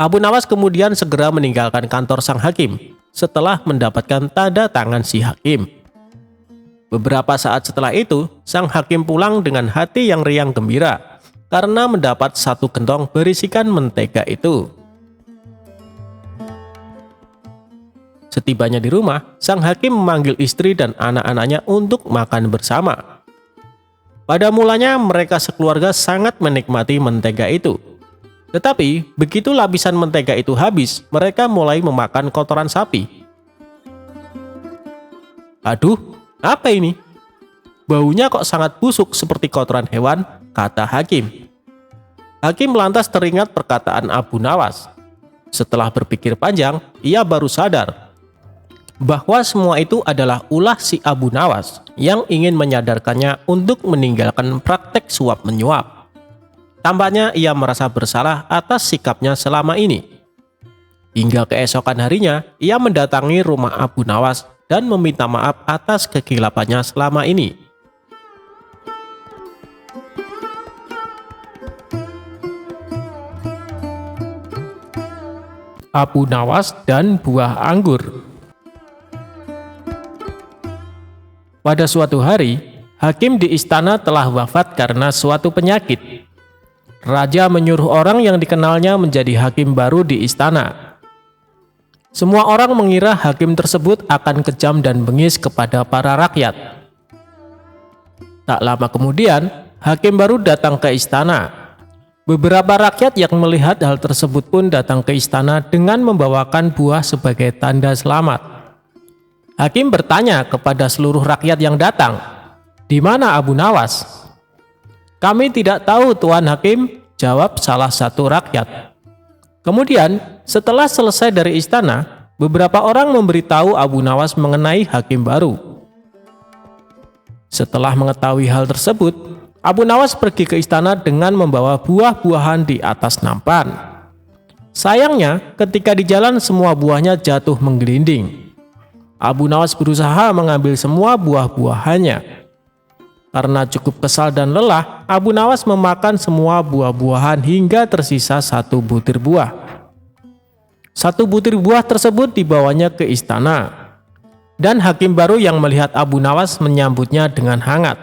Abu Nawas kemudian segera meninggalkan kantor sang hakim setelah mendapatkan tanda tangan si hakim. Beberapa saat setelah itu, sang hakim pulang dengan hati yang riang gembira karena mendapat 1 gentong berisikan mentega itu. Setibanya di rumah, sang hakim memanggil istri dan anak-anaknya untuk makan bersama. Pada mulanya mereka sekeluarga sangat menikmati mentega itu. Tetapi begitu lapisan mentega itu habis, mereka mulai memakan kotoran sapi. "Aduh, apa ini? Baunya kok sangat busuk seperti kotoran hewan," kata hakim. Hakim lantas teringat perkataan Abu Nawas. Setelah berpikir panjang, ia baru sadar bahwa semua itu adalah ulah si Abu Nawas yang ingin menyadarkannya untuk meninggalkan praktek suap menyuap. Tampaknya ia merasa bersalah atas sikapnya selama ini. Hingga keesokan harinya, ia mendatangi rumah Abu Nawas dan meminta maaf atas kegilapannya selama ini. Abu Nawas dan buah anggur. Pada suatu hari, hakim di istana telah wafat karena suatu penyakit. Raja menyuruh orang yang dikenalnya menjadi hakim baru di istana. Semua orang mengira hakim tersebut akan kejam dan bengis kepada para rakyat. Tak lama kemudian, hakim baru datang ke istana. Beberapa rakyat yang melihat hal tersebut pun datang ke istana dengan membawakan buah sebagai tanda selamat. Hakim bertanya kepada seluruh rakyat yang datang, "Di mana Abu Nawas?" "Kami tidak tahu, Tuan Hakim," jawab salah satu rakyat. Kemudian, setelah selesai dari istana, beberapa orang memberitahu Abu Nawas mengenai hakim baru. Setelah mengetahui hal tersebut, Abu Nawas pergi ke istana dengan membawa buah-buahan di atas nampan. Sayangnya, ketika di jalan semua buahnya jatuh menggelinding. Abu Nawas berusaha mengambil semua buah-buahannya. Karena cukup kesal dan lelah, Abu Nawas memakan semua buah-buahan hingga tersisa 1 butir buah. 1 butir buah tersebut dibawanya ke istana. Dan hakim baru yang melihat Abu Nawas menyambutnya dengan hangat.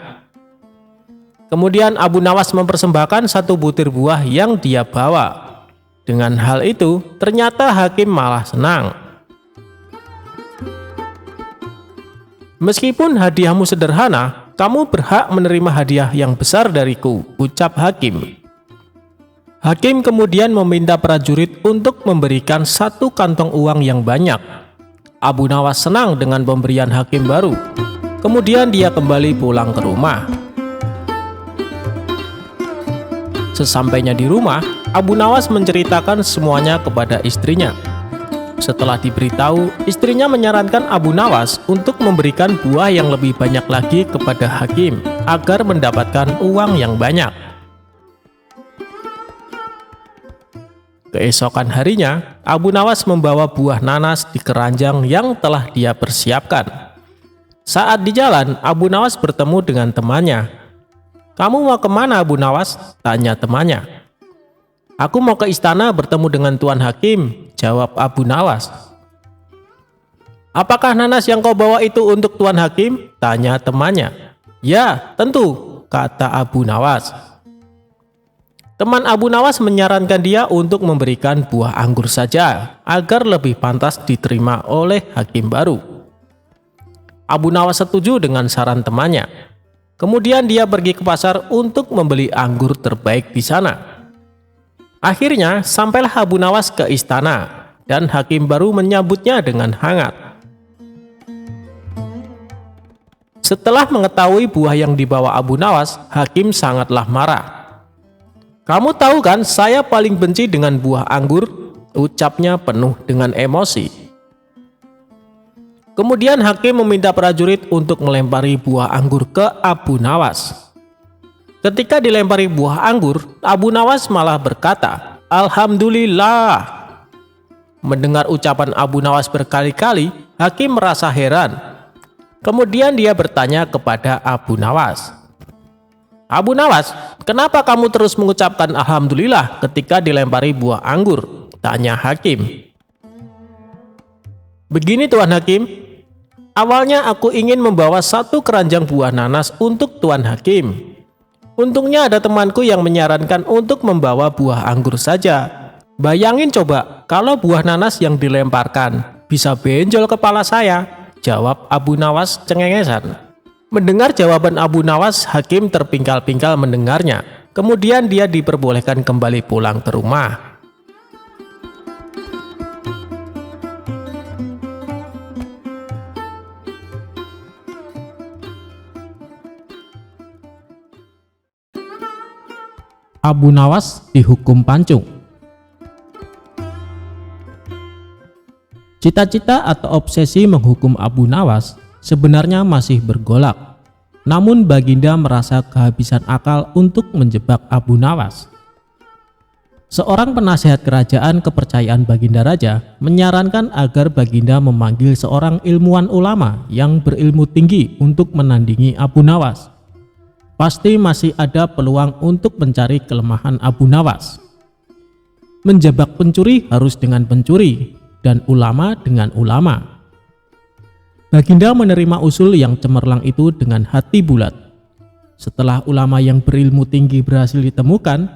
Kemudian Abu Nawas mempersembahkan 1 butir buah yang dia bawa. Dengan hal itu, ternyata hakim malah senang. "Meskipun hadiahmu sederhana, kamu berhak menerima hadiah yang besar dariku," ucap hakim. Hakim kemudian meminta prajurit untuk memberikan 1 kantong uang yang banyak. Abu Nawas senang dengan pemberian hakim baru. Kemudian dia kembali pulang ke rumah. Sesampainya di rumah, Abu Nawas menceritakan semuanya kepada istrinya. Setelah diberitahu, istrinya menyarankan Abu Nawas untuk memberikan buah yang lebih banyak lagi kepada hakim agar mendapatkan uang yang banyak. Keesokan harinya, Abu Nawas membawa buah nanas di keranjang yang telah dia persiapkan. Saat di jalan, Abu Nawas bertemu dengan temannya. "Kamu mau kemana, Abu Nawas?" tanya temannya. "Aku mau ke istana bertemu dengan Tuan Hakim," jawab Abu Nawas. "Apakah nanas yang kau bawa itu untuk Tuan Hakim?" tanya temannya. "Ya, tentu," kata Abu Nawas. Teman Abu Nawas menyarankan dia untuk memberikan buah anggur saja agar lebih pantas diterima oleh hakim baru. Abu Nawas setuju dengan saran temannya. Kemudian dia pergi ke pasar untuk membeli anggur terbaik di sana. Akhirnya sampailah Abu Nawas ke istana dan hakim baru menyambutnya dengan hangat. Setelah mengetahui buah yang dibawa Abu Nawas, hakim sangatlah marah. "Kamu tahu kan saya paling benci dengan buah anggur," ucapnya penuh dengan emosi. Kemudian hakim meminta prajurit untuk melempari buah anggur ke Abu Nawas. Ketika dilempari buah anggur, Abu Nawas malah berkata, Alhamdulillah. Mendengar ucapan Abu Nawas berkali-kali, hakim merasa heran. Kemudian dia bertanya kepada Abu Nawas, "Abu Nawas, kenapa kamu terus mengucapkan Alhamdulillah ketika dilempari buah anggur?" tanya hakim. "Begini Tuan Hakim, awalnya aku ingin membawa 1 keranjang buah nanas untuk Tuan Hakim. Untungnya ada temanku yang menyarankan untuk membawa buah anggur saja. Bayangin coba kalau buah nanas yang dilemparkan bisa benjol kepala saya," jawab Abu Nawas cengengesan. Mendengar jawaban Abu Nawas, hakim terpingkal-pingkal mendengarnya. Kemudian dia diperbolehkan kembali pulang ke rumah. Abu Nawas dihukum pancung. Cita-cita atau obsesi menghukum Abu Nawas sebenarnya masih bergolak. Namun Baginda merasa kehabisan akal untuk menjebak Abu Nawas. Seorang penasehat kerajaan kepercayaan Baginda Raja menyarankan agar Baginda memanggil seorang ilmuwan ulama yang berilmu tinggi untuk menandingi Abu Nawas. Pasti masih ada peluang untuk mencari kelemahan Abu Nawas. Menjebak pencuri harus dengan pencuri, dan ulama dengan ulama. Baginda menerima usul yang cemerlang itu dengan hati bulat. Setelah ulama yang berilmu tinggi berhasil ditemukan,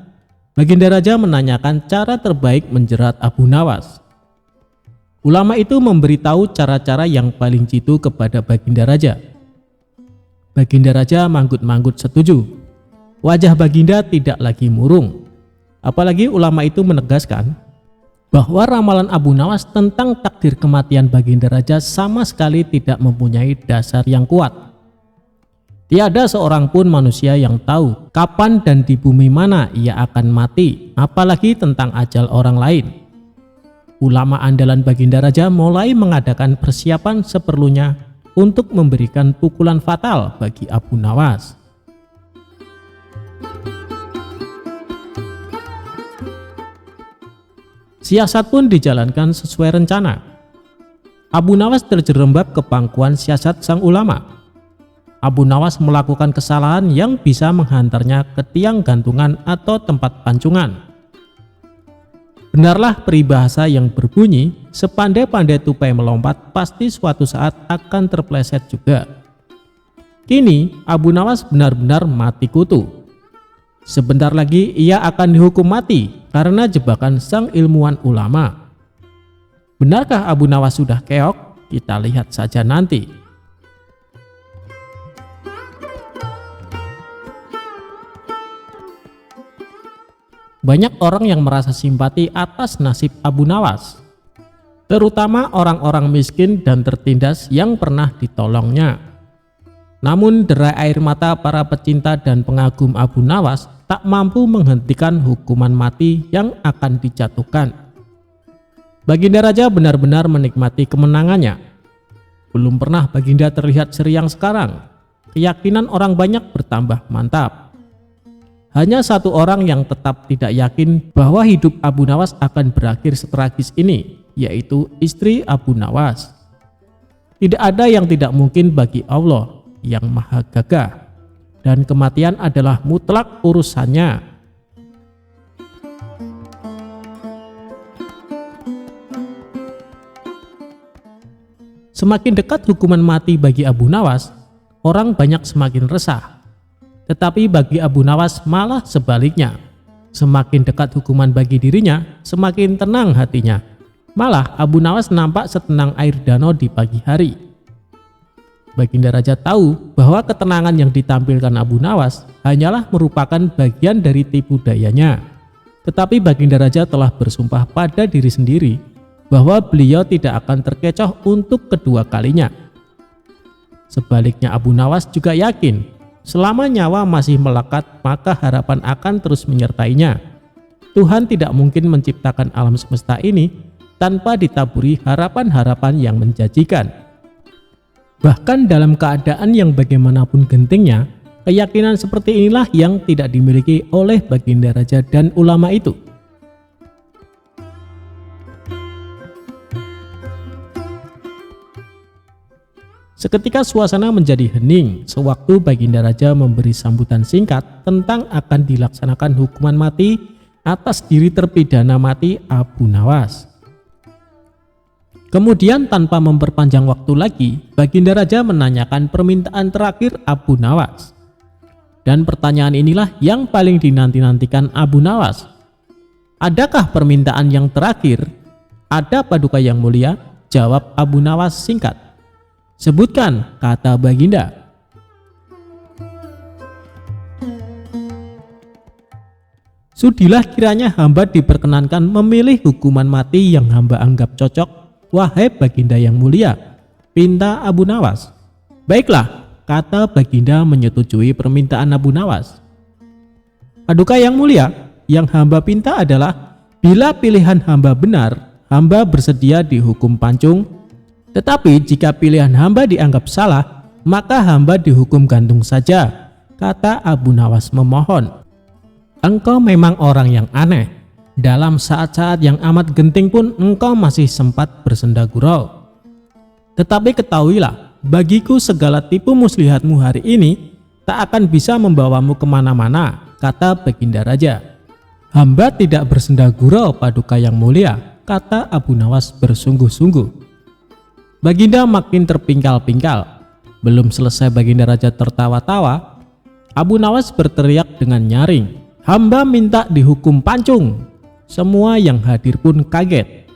Baginda Raja menanyakan cara terbaik menjerat Abu Nawas. Ulama itu memberitahu cara-cara yang paling jitu kepada Baginda Raja. Baginda Raja manggut-manggut setuju. Wajah Baginda tidak lagi murung. Apalagi ulama itu menegaskan bahwa ramalan Abu Nawas tentang takdir kematian Baginda Raja sama sekali tidak mempunyai dasar yang kuat. Tiada seorang pun manusia yang tahu kapan dan di bumi mana ia akan mati, apalagi tentang ajal orang lain. Ulama andalan Baginda Raja mulai mengadakan persiapan seperlunya untuk memberikan pukulan fatal bagi Abu Nawas. Siasat pun dijalankan sesuai rencana. Abu Nawas terjerembab ke pangkuan siasat sang ulama. Abu Nawas melakukan kesalahan yang bisa menghantarnya ke tiang gantungan atau tempat pancungan. Benarlah peribahasa yang berbunyi, sepandai-pandai tupai melompat pasti suatu saat akan terpleset juga. Kini Abu Nawas benar-benar mati kutu. Sebentar lagi ia akan dihukum mati karena jebakan sang ilmuwan ulama. Benarkah Abu Nawas sudah keok? Kita lihat saja nanti. Banyak orang yang merasa simpati atas nasib Abu Nawas, terutama orang-orang miskin dan tertindas yang pernah ditolongnya. Namun derai air mata para pecinta dan pengagum Abu Nawas tak mampu menghentikan hukuman mati yang akan dijatuhkan. Baginda Raja benar-benar menikmati kemenangannya. Belum pernah Baginda terlihat seriang sekarang. Keyakinan orang banyak bertambah mantap. Hanya satu orang yang tetap tidak yakin bahwa hidup Abu Nawas akan berakhir setragis ini, yaitu istri Abu Nawas. Tidak ada yang tidak mungkin bagi Allah yang maha gagah, dan kematian adalah mutlak urusannya. Semakin dekat hukuman mati bagi Abu Nawas, orang banyak semakin resah. Tetapi bagi Abu Nawas malah sebaliknya. Semakin dekat hukuman bagi dirinya, semakin tenang hatinya. Malah Abu Nawas nampak setenang air danau di pagi hari. Baginda Raja tahu bahwa ketenangan yang ditampilkan Abu Nawas hanyalah merupakan bagian dari tipu dayanya. Tetapi Baginda Raja telah bersumpah pada diri sendiri bahwa beliau tidak akan terkecoh untuk kedua kalinya. Sebaliknya Abu Nawas juga yakin selama nyawa masih melekat maka harapan akan terus menyertainya. Tuhan tidak mungkin menciptakan alam semesta ini tanpa ditaburi harapan-harapan yang menjanjikan. Bahkan dalam keadaan yang bagaimanapun gentingnya, keyakinan seperti inilah yang tidak dimiliki oleh Baginda Raja dan ulama itu. Seketika suasana menjadi hening sewaktu Baginda Raja memberi sambutan singkat tentang akan dilaksanakan hukuman mati atas diri terpidana mati Abu Nawas. Kemudian tanpa memperpanjang waktu lagi, Baginda Raja menanyakan permintaan terakhir Abu Nawas. Dan pertanyaan inilah yang paling dinanti-nantikan Abu Nawas. Adakah permintaan yang terakhir? Ada Paduka Yang Mulia, jawab Abu Nawas singkat. Sebutkan, kata Baginda. Sudilah kiranya hamba diperkenankan memilih hukuman mati yang hamba anggap cocok, wahai Baginda Yang Mulia, pinta Abu Nawas. Baiklah, kata Baginda menyetujui permintaan Abu Nawas. Paduka Yang Mulia, yang hamba pinta adalah bila pilihan hamba benar, hamba bersedia dihukum pancung. Tetapi jika pilihan hamba dianggap salah, maka hamba dihukum gantung saja, kata Abu Nawas memohon. Engkau memang orang yang aneh. Dalam saat-saat yang amat genting pun engkau masih sempat bersenda gurau. Tetapi ketahuilah, bagiku segala tipu muslihatmu hari ini tak akan bisa membawamu kemana-mana, kata Baginda Raja. Hamba tidak bersenda gurau, Paduka Yang Mulia, kata Abu Nawas bersungguh-sungguh. Baginda makin terpingkal-pingkal. Belum selesai Baginda Raja tertawa-tawa, Abu Nawas berteriak dengan nyaring, hamba minta dihukum pancung. Semua yang hadir pun kaget.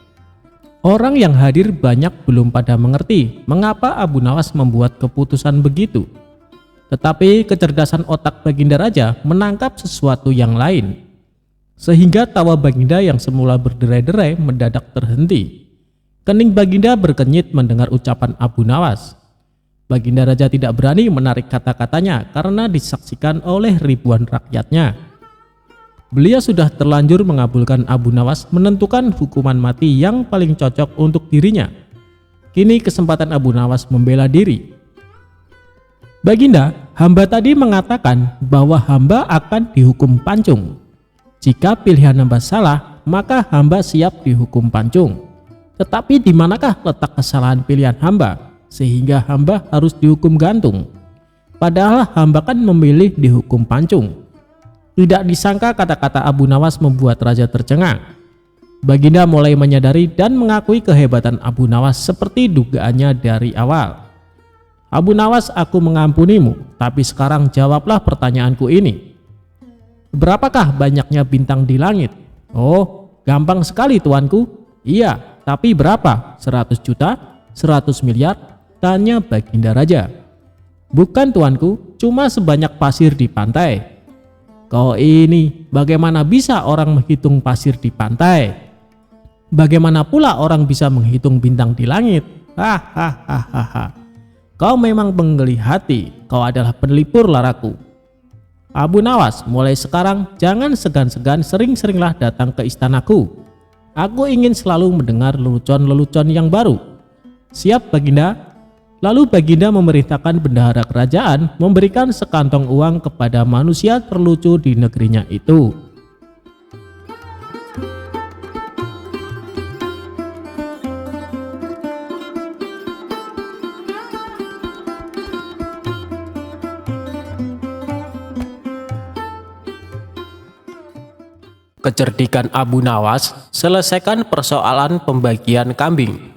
Orang yang hadir banyak belum pada mengerti mengapa Abu Nawas membuat keputusan begitu. Tetapi kecerdasan otak Baginda Raja menangkap sesuatu yang lain, sehingga tawa Baginda yang semula berderai-derai mendadak terhenti. Kening Baginda berkenyit mendengar ucapan Abu Nawas. Baginda Raja tidak berani menarik kata-katanya karena disaksikan oleh ribuan rakyatnya. Beliau sudah terlanjur mengabulkan Abu Nawas menentukan hukuman mati yang paling cocok untuk dirinya. Kini kesempatan Abu Nawas membela diri. Baginda, hamba tadi mengatakan bahwa hamba akan dihukum pancung. Jika pilihan hamba salah, maka hamba siap dihukum pancung. Tetapi di manakah letak kesalahan pilihan hamba sehingga hamba harus dihukum gantung? Padahal hamba kan memilih dihukum pancung. Tidak disangka kata-kata Abu Nawas membuat Raja tercengang. Baginda mulai menyadari dan mengakui kehebatan Abu Nawas seperti dugaannya dari awal. Abu Nawas, aku mengampunimu, tapi sekarang jawablah pertanyaanku ini. Berapakah banyaknya bintang di langit? Oh, gampang sekali tuanku. Iya, tapi berapa? 100 juta? 100 miliar? Tanya Baginda Raja. Bukan tuanku, cuma sebanyak pasir di pantai. Kau ini, bagaimana bisa orang menghitung pasir di pantai? Bagaimana pula orang bisa menghitung bintang di langit? Hahaha. Kau memang penggeli hati, kau adalah penelipur laraku. Abu Nawas, mulai sekarang jangan segan-segan sering-seringlah datang ke istanaku. Aku ingin selalu mendengar lelucon-lelucon yang baru. Siap Baginda? Lalu Baginda memerintahkan bendahara kerajaan memberikan sekantong uang kepada manusia terlucu di negerinya itu. Kecerdikan Abu Nawas, selesaikan persoalan pembagian kambing.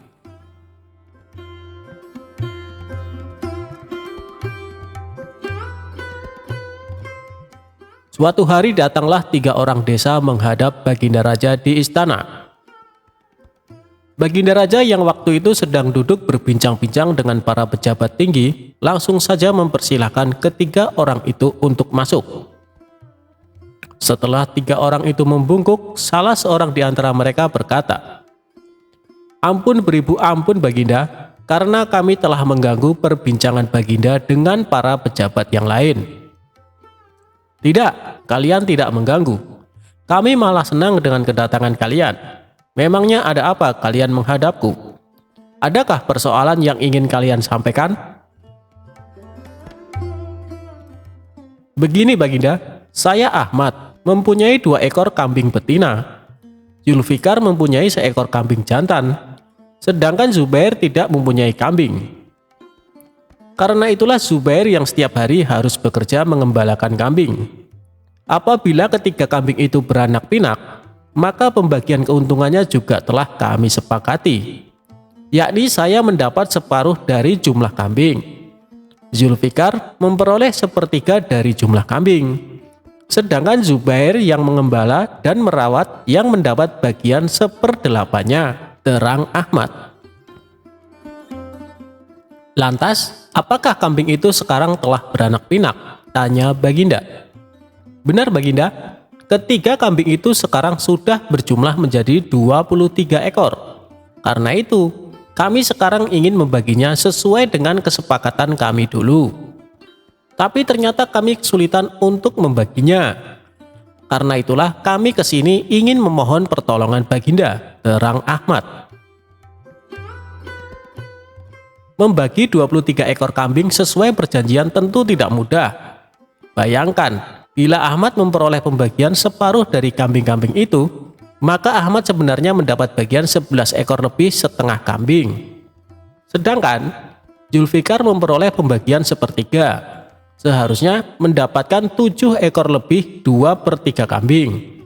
Suatu hari datanglah 3 orang desa menghadap Baginda Raja di istana. Baginda Raja yang waktu itu sedang duduk berbincang-bincang dengan para pejabat tinggi, langsung saja mempersilahkan ketiga orang itu untuk masuk. Setelah 3 orang itu membungkuk, salah seorang di antara mereka berkata, "Ampun beribu ampun Baginda, karena kami telah mengganggu perbincangan Baginda dengan para pejabat yang lain." "Tidak, kalian tidak mengganggu. Kami malah senang dengan kedatangan kalian. Memangnya ada apa kalian menghadapku? Adakah persoalan yang ingin kalian sampaikan?" "Begini Baginda, saya Ahmad mempunyai 2 ekor kambing betina. Zulfikar mempunyai seekor kambing jantan, sedangkan Zubair tidak mempunyai kambing. Karena itulah Zubair yang setiap hari harus bekerja mengembalakan kambing. Apabila ketiga kambing itu beranak pinak, maka pembagian keuntungannya juga telah kami sepakati, yakni saya mendapat separuh dari jumlah kambing, Zulfikar memperoleh sepertiga dari jumlah kambing, sedangkan Zubair yang mengembala dan merawat yang mendapat bagian seperdelapannya, terang Ahmad. Lantas, apakah kambing itu sekarang telah beranak pinak? Tanya Baginda. Benar Baginda, ketiga kambing itu sekarang sudah berjumlah menjadi 23 ekor. Karena itu, kami sekarang ingin membaginya sesuai dengan kesepakatan kami dulu. Tapi ternyata kami kesulitan untuk membaginya. Karena itulah kami kesini ingin memohon pertolongan Baginda, terang Ahmad. Membagi 23 ekor kambing sesuai perjanjian tentu tidak mudah. Bayangkan, bila Ahmad memperoleh pembagian separuh dari kambing-kambing itu, maka Ahmad sebenarnya mendapat bagian 11 ekor lebih setengah kambing. Sedangkan Zulfikar memperoleh pembagian sepertiga, seharusnya mendapatkan 7 ekor lebih 2/3 kambing.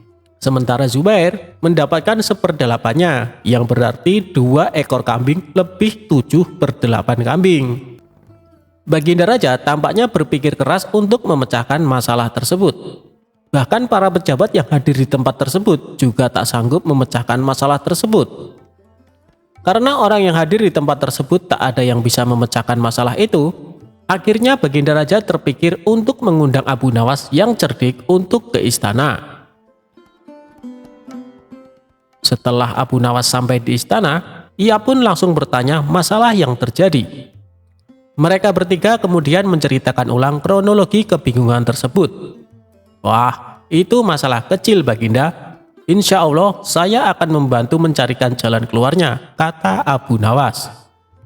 Sementara Zubair mendapatkan seperdelapannya, yang berarti 2 ekor kambing lebih 7/8 kambing. Baginda Raja tampaknya berpikir keras untuk memecahkan masalah tersebut. Bahkan para pejabat yang hadir di tempat tersebut juga tak sanggup memecahkan masalah tersebut. Karena orang yang hadir di tempat tersebut tak ada yang bisa memecahkan masalah itu, akhirnya Baginda Raja terpikir untuk mengundang Abu Nawas yang cerdik untuk ke istana. Setelah Abu Nawas sampai di istana, ia pun langsung bertanya masalah yang terjadi. Mereka bertiga kemudian menceritakan ulang kronologi kebingungan tersebut. Wah, itu masalah kecil Baginda. Insya Allah saya akan membantu mencarikan jalan keluarnya, kata Abu Nawas.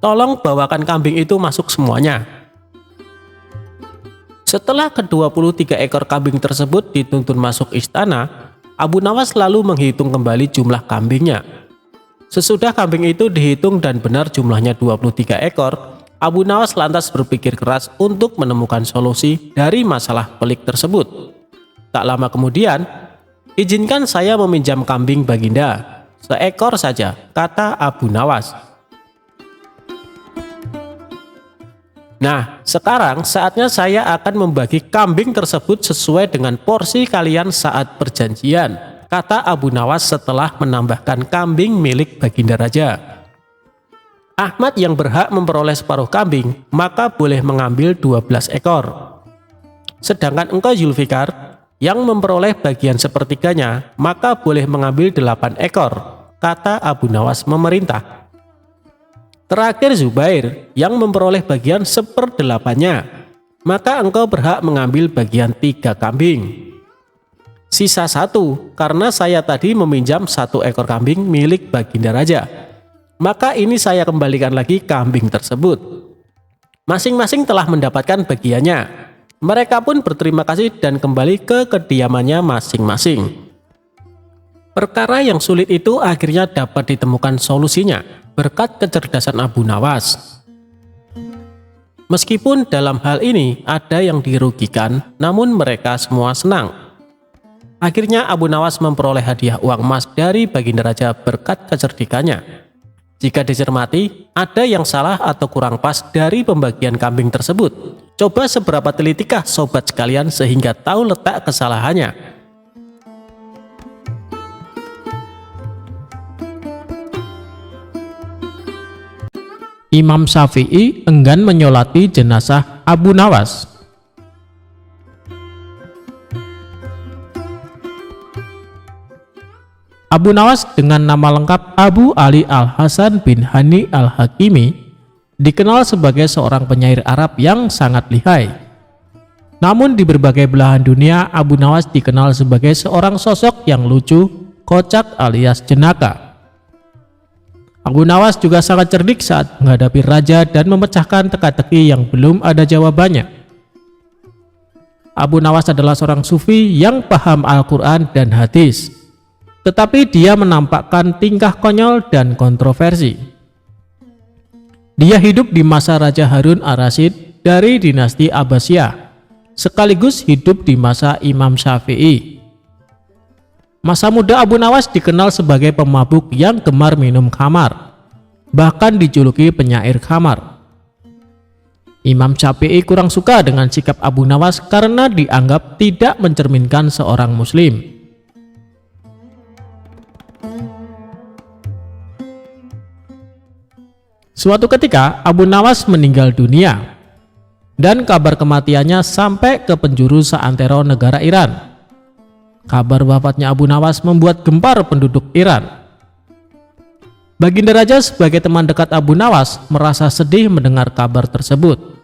Tolong bawakan kambing itu masuk semuanya. Setelah ke-23 ekor kambing tersebut dituntun masuk istana, Abu Nawas lalu menghitung kembali jumlah kambingnya. Sesudah kambing itu dihitung dan benar jumlahnya 23 ekor, Abu Nawas lantas berpikir keras untuk menemukan solusi dari masalah pelik tersebut. Tak lama kemudian, izinkan saya meminjam kambing Baginda, seekor saja, kata Abu Nawas. Nah, sekarang saatnya saya akan membagi kambing tersebut sesuai dengan porsi kalian saat perjanjian, kata Abu Nawas setelah menambahkan kambing milik Baginda Raja. Ahmad yang berhak memperoleh separuh kambing, maka boleh mengambil 12 ekor. Sedangkan engkau Zulfikar, yang memperoleh bagian sepertiganya, maka boleh mengambil 8 ekor, kata Abu Nawas memerintah. Terakhir Zubair yang memperoleh bagian 1/8-nya, maka engkau berhak mengambil bagian 3 kambing. Sisa 1 karena saya tadi meminjam 1 ekor kambing milik Baginda Raja, maka ini saya kembalikan lagi kambing tersebut. Masing-masing telah mendapatkan bagiannya. Mereka pun berterima kasih dan kembali ke kediamannya masing-masing. Perkara yang sulit itu akhirnya dapat ditemukan solusinya berkat kecerdasan Abu Nawas. Meskipun dalam hal ini ada yang dirugikan, namun mereka semua senang. Akhirnya Abu Nawas memperoleh hadiah uang emas dari Baginda Raja berkat kecerdikannya. Jika dicermati, ada yang salah atau kurang pas dari pembagian kambing tersebut. Coba seberapa telitikah sobat sekalian sehingga tahu letak kesalahannya. Imam Syafi'i enggan menyolati jenazah Abu Nawas. Abu Nawas dengan nama lengkap Abu Ali Al-Hasan bin Hani Al-Hakimi dikenal sebagai seorang penyair Arab yang sangat lihai. Namun di berbagai belahan dunia, Abu Nawas dikenal sebagai seorang sosok yang lucu, kocak alias jenaka. Abu Nawas juga sangat cerdik saat menghadapi raja dan memecahkan teka-teki yang belum ada jawabannya. Abu Nawas adalah seorang sufi yang paham Al-Quran dan hadis, tetapi dia menampakkan tingkah konyol dan kontroversi. Dia hidup di masa Raja Harun Ar-Rasyid dari dinasti Abbasiyah, sekaligus hidup di masa Imam Syafi'i. Masa muda Abu Nawas dikenal sebagai pemabuk yang gemar minum khamar, bahkan dijuluki penyair khamar. Imam Syafi'i kurang suka dengan sikap Abu Nawas karena dianggap tidak mencerminkan seorang muslim. Suatu ketika Abu Nawas meninggal dunia dan kabar kematiannya sampai ke penjuru seantero negara Iran. Kabar wafatnya Abu Nawas membuat gempar penduduk Iran. Baginda Raja sebagai teman dekat Abu Nawas merasa sedih mendengar kabar tersebut.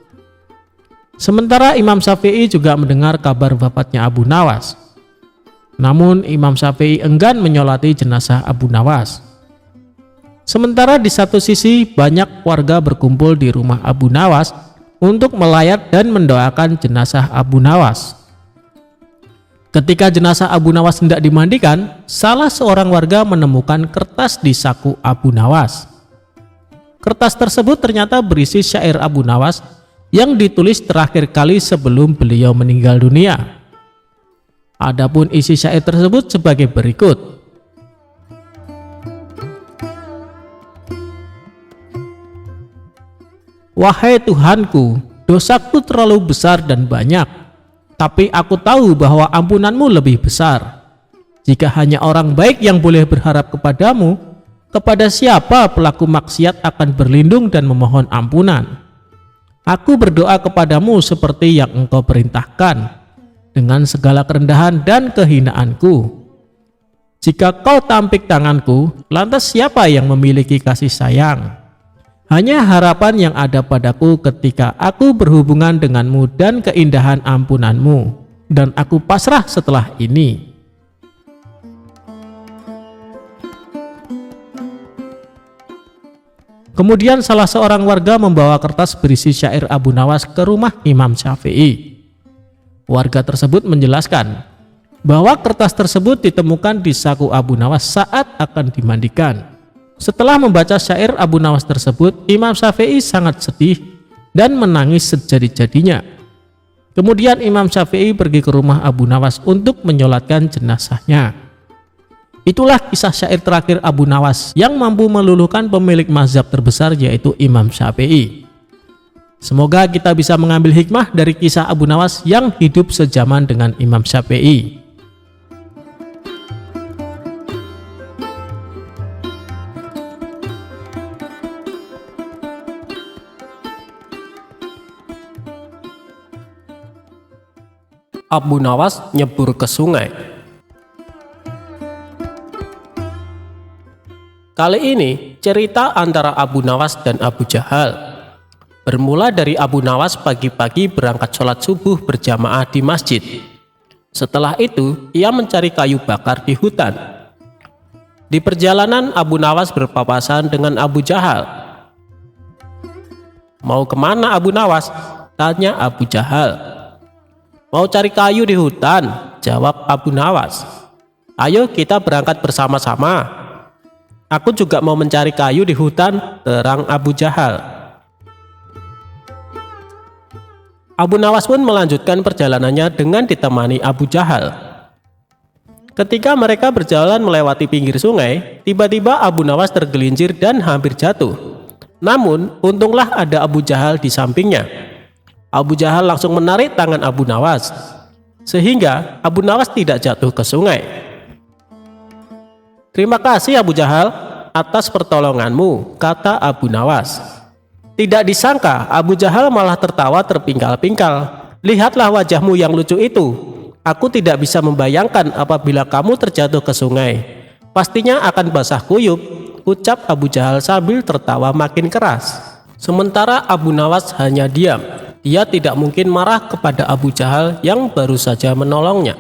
Sementara Imam Syafi'i juga mendengar kabar wafatnya Abu Nawas. Namun Imam Syafi'i enggan menyolati jenazah Abu Nawas. Sementara di satu sisi banyak warga berkumpul di rumah Abu Nawas untuk melayat dan mendoakan jenazah Abu Nawas. Ketika jenazah Abu Nawas hendak dimandikan, salah seorang warga menemukan kertas di saku Abu Nawas. Kertas tersebut ternyata berisi syair Abu Nawas yang ditulis terakhir kali sebelum beliau meninggal dunia. Adapun isi syair tersebut sebagai berikut. Wahai Tuhanku, dosaku terlalu besar dan banyak, tapi aku tahu bahwa ampunanmu lebih besar. Jika hanya orang baik yang boleh berharap kepadamu, kepada siapa pelaku maksiat akan berlindung dan memohon ampunan? Aku berdoa kepadamu seperti yang engkau perintahkan, dengan segala kerendahan dan kehinaanku. Jika kau tampik tanganku, lantas siapa yang memiliki kasih sayang? Hanya harapan yang ada padaku ketika aku berhubungan denganmu dan keindahan ampunanmu, dan aku pasrah setelah ini. Kemudian salah seorang warga membawa kertas berisi syair Abu Nawas ke rumah Imam Syafi'i. Warga tersebut menjelaskan bahwa kertas tersebut ditemukan di saku Abu Nawas saat akan dimandikan. Setelah membaca syair Abu Nawas tersebut, Imam Syafi'i sangat sedih dan menangis sejadi-jadinya. Kemudian Imam Syafi'i pergi ke rumah Abu Nawas untuk menyolatkan jenazahnya. Itulah kisah syair terakhir Abu Nawas yang mampu meluluhkan pemilik mazhab terbesar, yaitu Imam Syafi'i. Semoga kita bisa mengambil hikmah dari kisah Abu Nawas yang hidup sejaman dengan Imam Syafi'i. Abu Nawas nyebur ke sungai. Kali ini cerita antara Abu Nawas dan Abu Jahal. Bermula dari Abu Nawas pagi-pagi berangkat sholat subuh berjamaah di masjid. Setelah itu ia mencari kayu bakar di hutan. Di perjalanan Abu Nawas berpapasan dengan Abu Jahal. Mau kemana Abu Nawas? Tanya Abu Jahal. Mau cari kayu di hutan, jawab Abu Nawas. Ayo kita berangkat bersama-sama. Aku juga mau mencari kayu di hutan, terang Abu Jahal. Abu Nawas pun melanjutkan perjalanannya dengan ditemani Abu Jahal. Ketika mereka berjalan melewati pinggir sungai, tiba-tiba Abu Nawas tergelincir dan hampir jatuh. Namun, untunglah ada Abu Jahal di sampingnya. Abu Jahal langsung menarik tangan Abu Nawas, sehingga Abu Nawas tidak jatuh ke sungai. Terima kasih Abu Jahal atas pertolonganmu, kata Abu Nawas. Tidak disangka Abu Jahal malah tertawa terpingkal-pingkal. Lihatlah wajahmu yang lucu itu. Aku tidak bisa membayangkan apabila kamu terjatuh ke sungai. Pastinya akan basah kuyup, ucap Abu Jahal sambil tertawa makin keras. Sementara Abu Nawas hanya diam. Dia tidak mungkin marah kepada Abu Jahal yang baru saja menolongnya.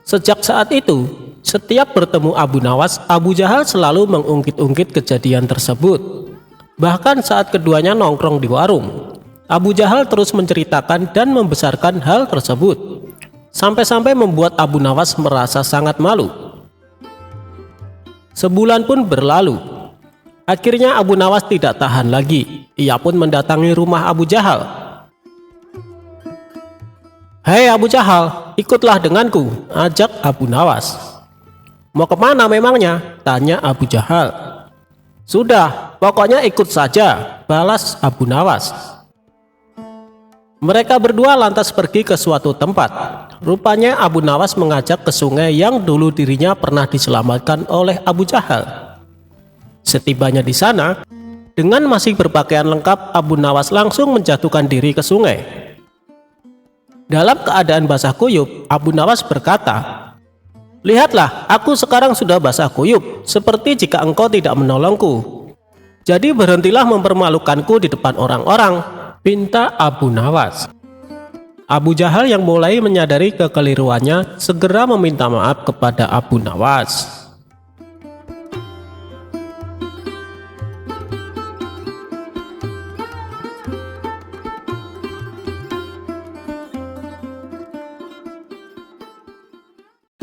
Sejak saat itu, setiap bertemu Abu Nawas, Abu Jahal selalu mengungkit-ungkit kejadian tersebut. Bahkan saat keduanya nongkrong di warung, Abu Jahal terus menceritakan dan membesarkan hal tersebut, sampai-sampai membuat Abu Nawas merasa sangat malu. Sebulan pun berlalu. Akhirnya Abu Nawas tidak tahan lagi. Ia pun mendatangi rumah Abu Jahal. "Hei Abu Jahal, ikutlah denganku," ajak Abu Nawas. "Mau kemana memangnya?" tanya Abu Jahal. "Sudah, pokoknya ikut saja," balas Abu Nawas. Mereka berdua lantas pergi ke suatu tempat. Rupanya Abu Nawas mengajak ke sungai yang dulu dirinya pernah diselamatkan oleh Abu Jahal. Setibanya di sana, dengan masih berpakaian lengkap, Abu Nawas langsung menjatuhkan diri ke sungai. Dalam keadaan basah kuyup, Abu Nawas berkata, "Lihatlah, aku sekarang sudah basah kuyup, seperti jika engkau tidak menolongku. Jadi berhentilah mempermalukanku di depan orang-orang," pinta Abu Nawas. Abu Jahal yang mulai menyadari kekeliruannya segera meminta maaf kepada Abu Nawas.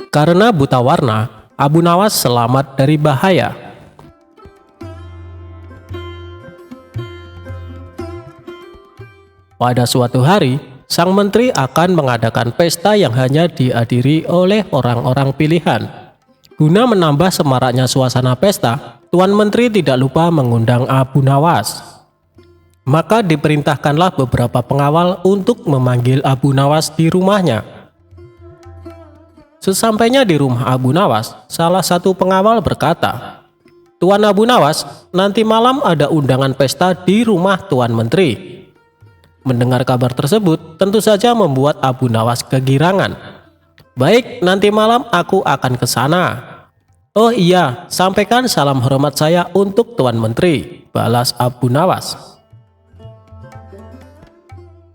Karena buta warna, Abu Nawas selamat dari bahaya. Pada suatu hari, sang menteri akan mengadakan pesta yang hanya dihadiri oleh orang-orang pilihan. Guna menambah semaraknya suasana pesta, Tuan Menteri tidak lupa mengundang Abu Nawas. Maka diperintahkanlah beberapa pengawal untuk memanggil Abu Nawas di rumahnya. Sesampainya di rumah Abu Nawas, salah satu pengawal berkata, "Tuan Abu Nawas, nanti malam ada undangan pesta di rumah Tuan Menteri." Mendengar kabar tersebut tentu saja membuat Abu Nawas kegirangan. "Baik, nanti malam aku akan ke sana." "Oh iya, sampaikan salam hormat saya untuk Tuan Menteri," balas Abu Nawas.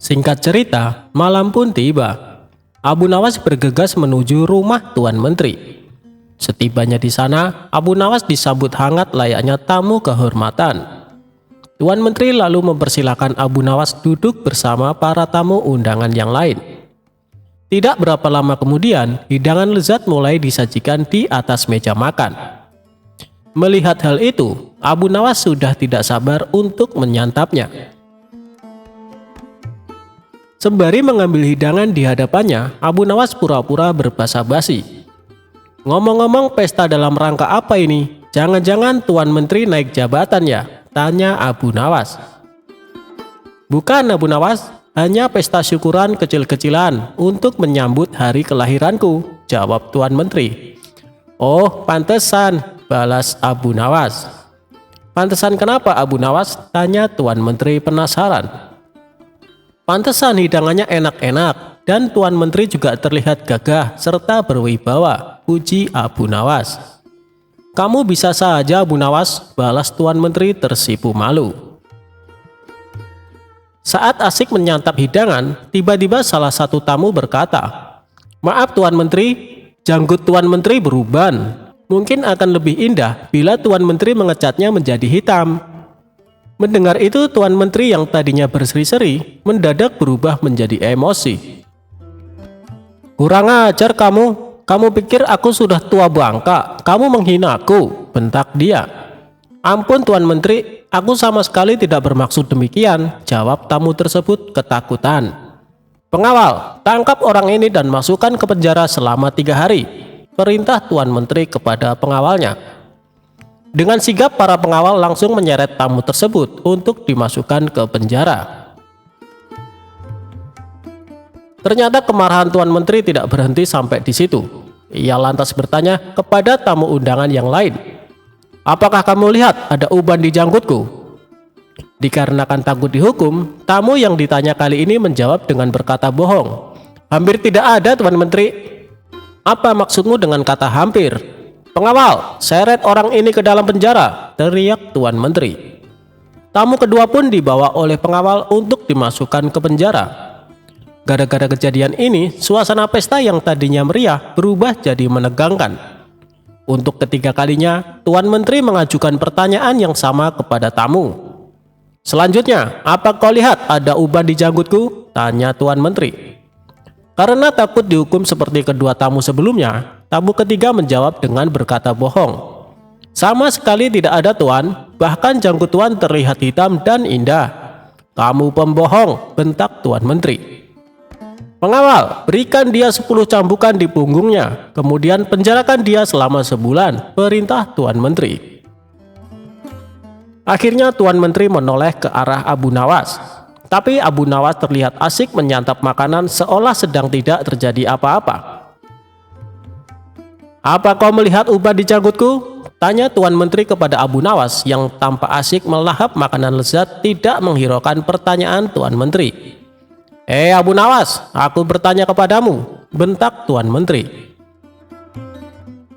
Singkat cerita, malam pun tiba. Abu Nawas bergegas menuju rumah Tuan Menteri. Setibanya di sana, Abu Nawas disambut hangat layaknya tamu kehormatan. Tuan Menteri lalu mempersilahkan Abu Nawas duduk bersama para tamu undangan yang lain. Tidak berapa lama kemudian, hidangan lezat mulai disajikan di atas meja makan. Melihat hal itu, Abu Nawas sudah tidak sabar untuk menyantapnya. Sembari mengambil hidangan di hadapannya, Abu Nawas pura-pura berbasa-basi. "Ngomong-ngomong, pesta dalam rangka apa ini? Jangan-jangan Tuan Menteri naik jabatan ya?" tanya Abu Nawas. "Bukan Abu Nawas, hanya pesta syukuran kecil-kecilan untuk menyambut hari kelahiranku," jawab Tuan Menteri. "Oh, pantesan," balas Abu Nawas. "Pantesan kenapa Abu Nawas?" tanya Tuan Menteri penasaran. "Pantesan hidangannya enak-enak dan Tuan Menteri juga terlihat gagah serta berwibawa," puji Abu Nawas. "Kamu bisa saja Abu Nawas," balas Tuan Menteri tersipu malu. Saat asik menyantap hidangan, tiba-tiba salah satu tamu berkata, "Maaf Tuan Menteri, janggut Tuan Menteri beruban. Mungkin akan lebih indah bila Tuan Menteri mengecatnya menjadi hitam." Mendengar itu, Tuan Menteri yang tadinya berseri-seri mendadak berubah menjadi emosi. "Kurang ajar kamu. Kamu pikir aku sudah tua bangka? Kamu menghina aku," bentak dia. "Ampun Tuan Menteri, aku sama sekali tidak bermaksud demikian," jawab tamu tersebut ketakutan. "Pengawal, tangkap orang ini dan masukkan ke penjara selama 3 hari, perintah Tuan Menteri kepada pengawalnya. Dengan sigap para pengawal langsung menyeret tamu tersebut untuk dimasukkan ke penjara. Ternyata kemarahan Tuan Menteri tidak berhenti sampai di situ. Ia lantas bertanya kepada tamu undangan yang lain, "Apakah kamu lihat ada uban di janggutku?" Dikarenakan takut dihukum, tamu yang ditanya kali ini menjawab dengan berkata bohong. "Hampir tidak ada Tuan Menteri." "Apa maksudmu dengan kata hampir?" "Pengawal, seret orang ini ke dalam penjara," teriak Tuan Menteri. Tamu kedua pun dibawa oleh pengawal untuk dimasukkan ke penjara. Gara-gara kejadian ini, suasana pesta yang tadinya meriah berubah jadi menegangkan. Untuk ketiga kalinya, Tuan Menteri mengajukan pertanyaan yang sama kepada tamu. "Selanjutnya, apa kau lihat ada uban di janggutku?" tanya Tuan Menteri. Karena takut dihukum seperti kedua tamu sebelumnya, tamu ketiga menjawab dengan berkata bohong. "Sama sekali tidak ada Tuan, Bahkan janggut Tuan terlihat hitam dan indah. "Kamu pembohong," bentak Tuan Menteri. "Pengawal, berikan dia 10 cambukan di punggungnya, kemudian penjarakan dia selama sebulan," perintah Tuan Menteri. Akhirnya Tuan Menteri menoleh ke arah Abu Nawas. Tapi Abu Nawas terlihat asik menyantap makanan seolah sedang tidak terjadi apa-apa. "Apa kau melihat ubah di janggutku?" tanya Tuan Menteri kepada Abu Nawas yang tampak asik melahap makanan lezat tidak menghiraukan pertanyaan Tuan Menteri. Abu Nawas, aku bertanya kepadamu," bentak Tuan Menteri.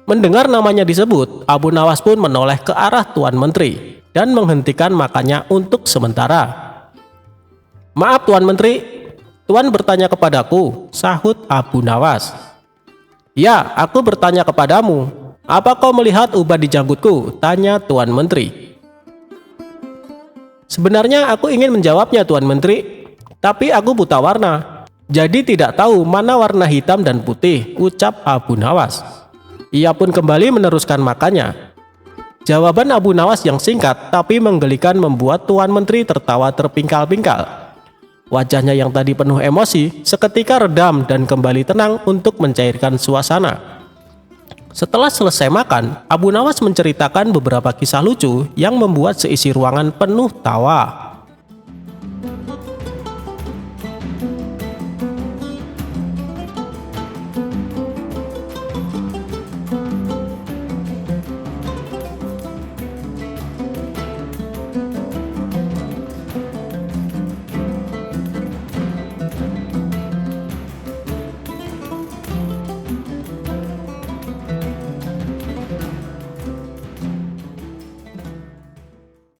Mendengar namanya disebut, Abu Nawas pun menoleh ke arah Tuan Menteri dan menghentikan makannya untuk sementara. "Maaf Tuan Menteri, Tuan bertanya kepadaku," sahut Abu Nawas. "Ya, aku bertanya kepadamu. Apa kau melihat ubah di janggutku?" tanya Tuan Menteri. "Sebenarnya aku ingin menjawabnya Tuan Menteri, tapi aku buta warna, jadi tidak tahu mana warna hitam dan putih," ucap Abu Nawas. Ia pun kembali meneruskan makannya. Jawaban Abu Nawas yang singkat tapi menggelikan membuat Tuan Menteri tertawa terpingkal-pingkal. Wajahnya yang tadi penuh emosi seketika redam dan kembali tenang untuk mencairkan suasana. Setelah selesai makan, Abu Nawas menceritakan beberapa kisah lucu yang membuat seisi ruangan penuh tawa.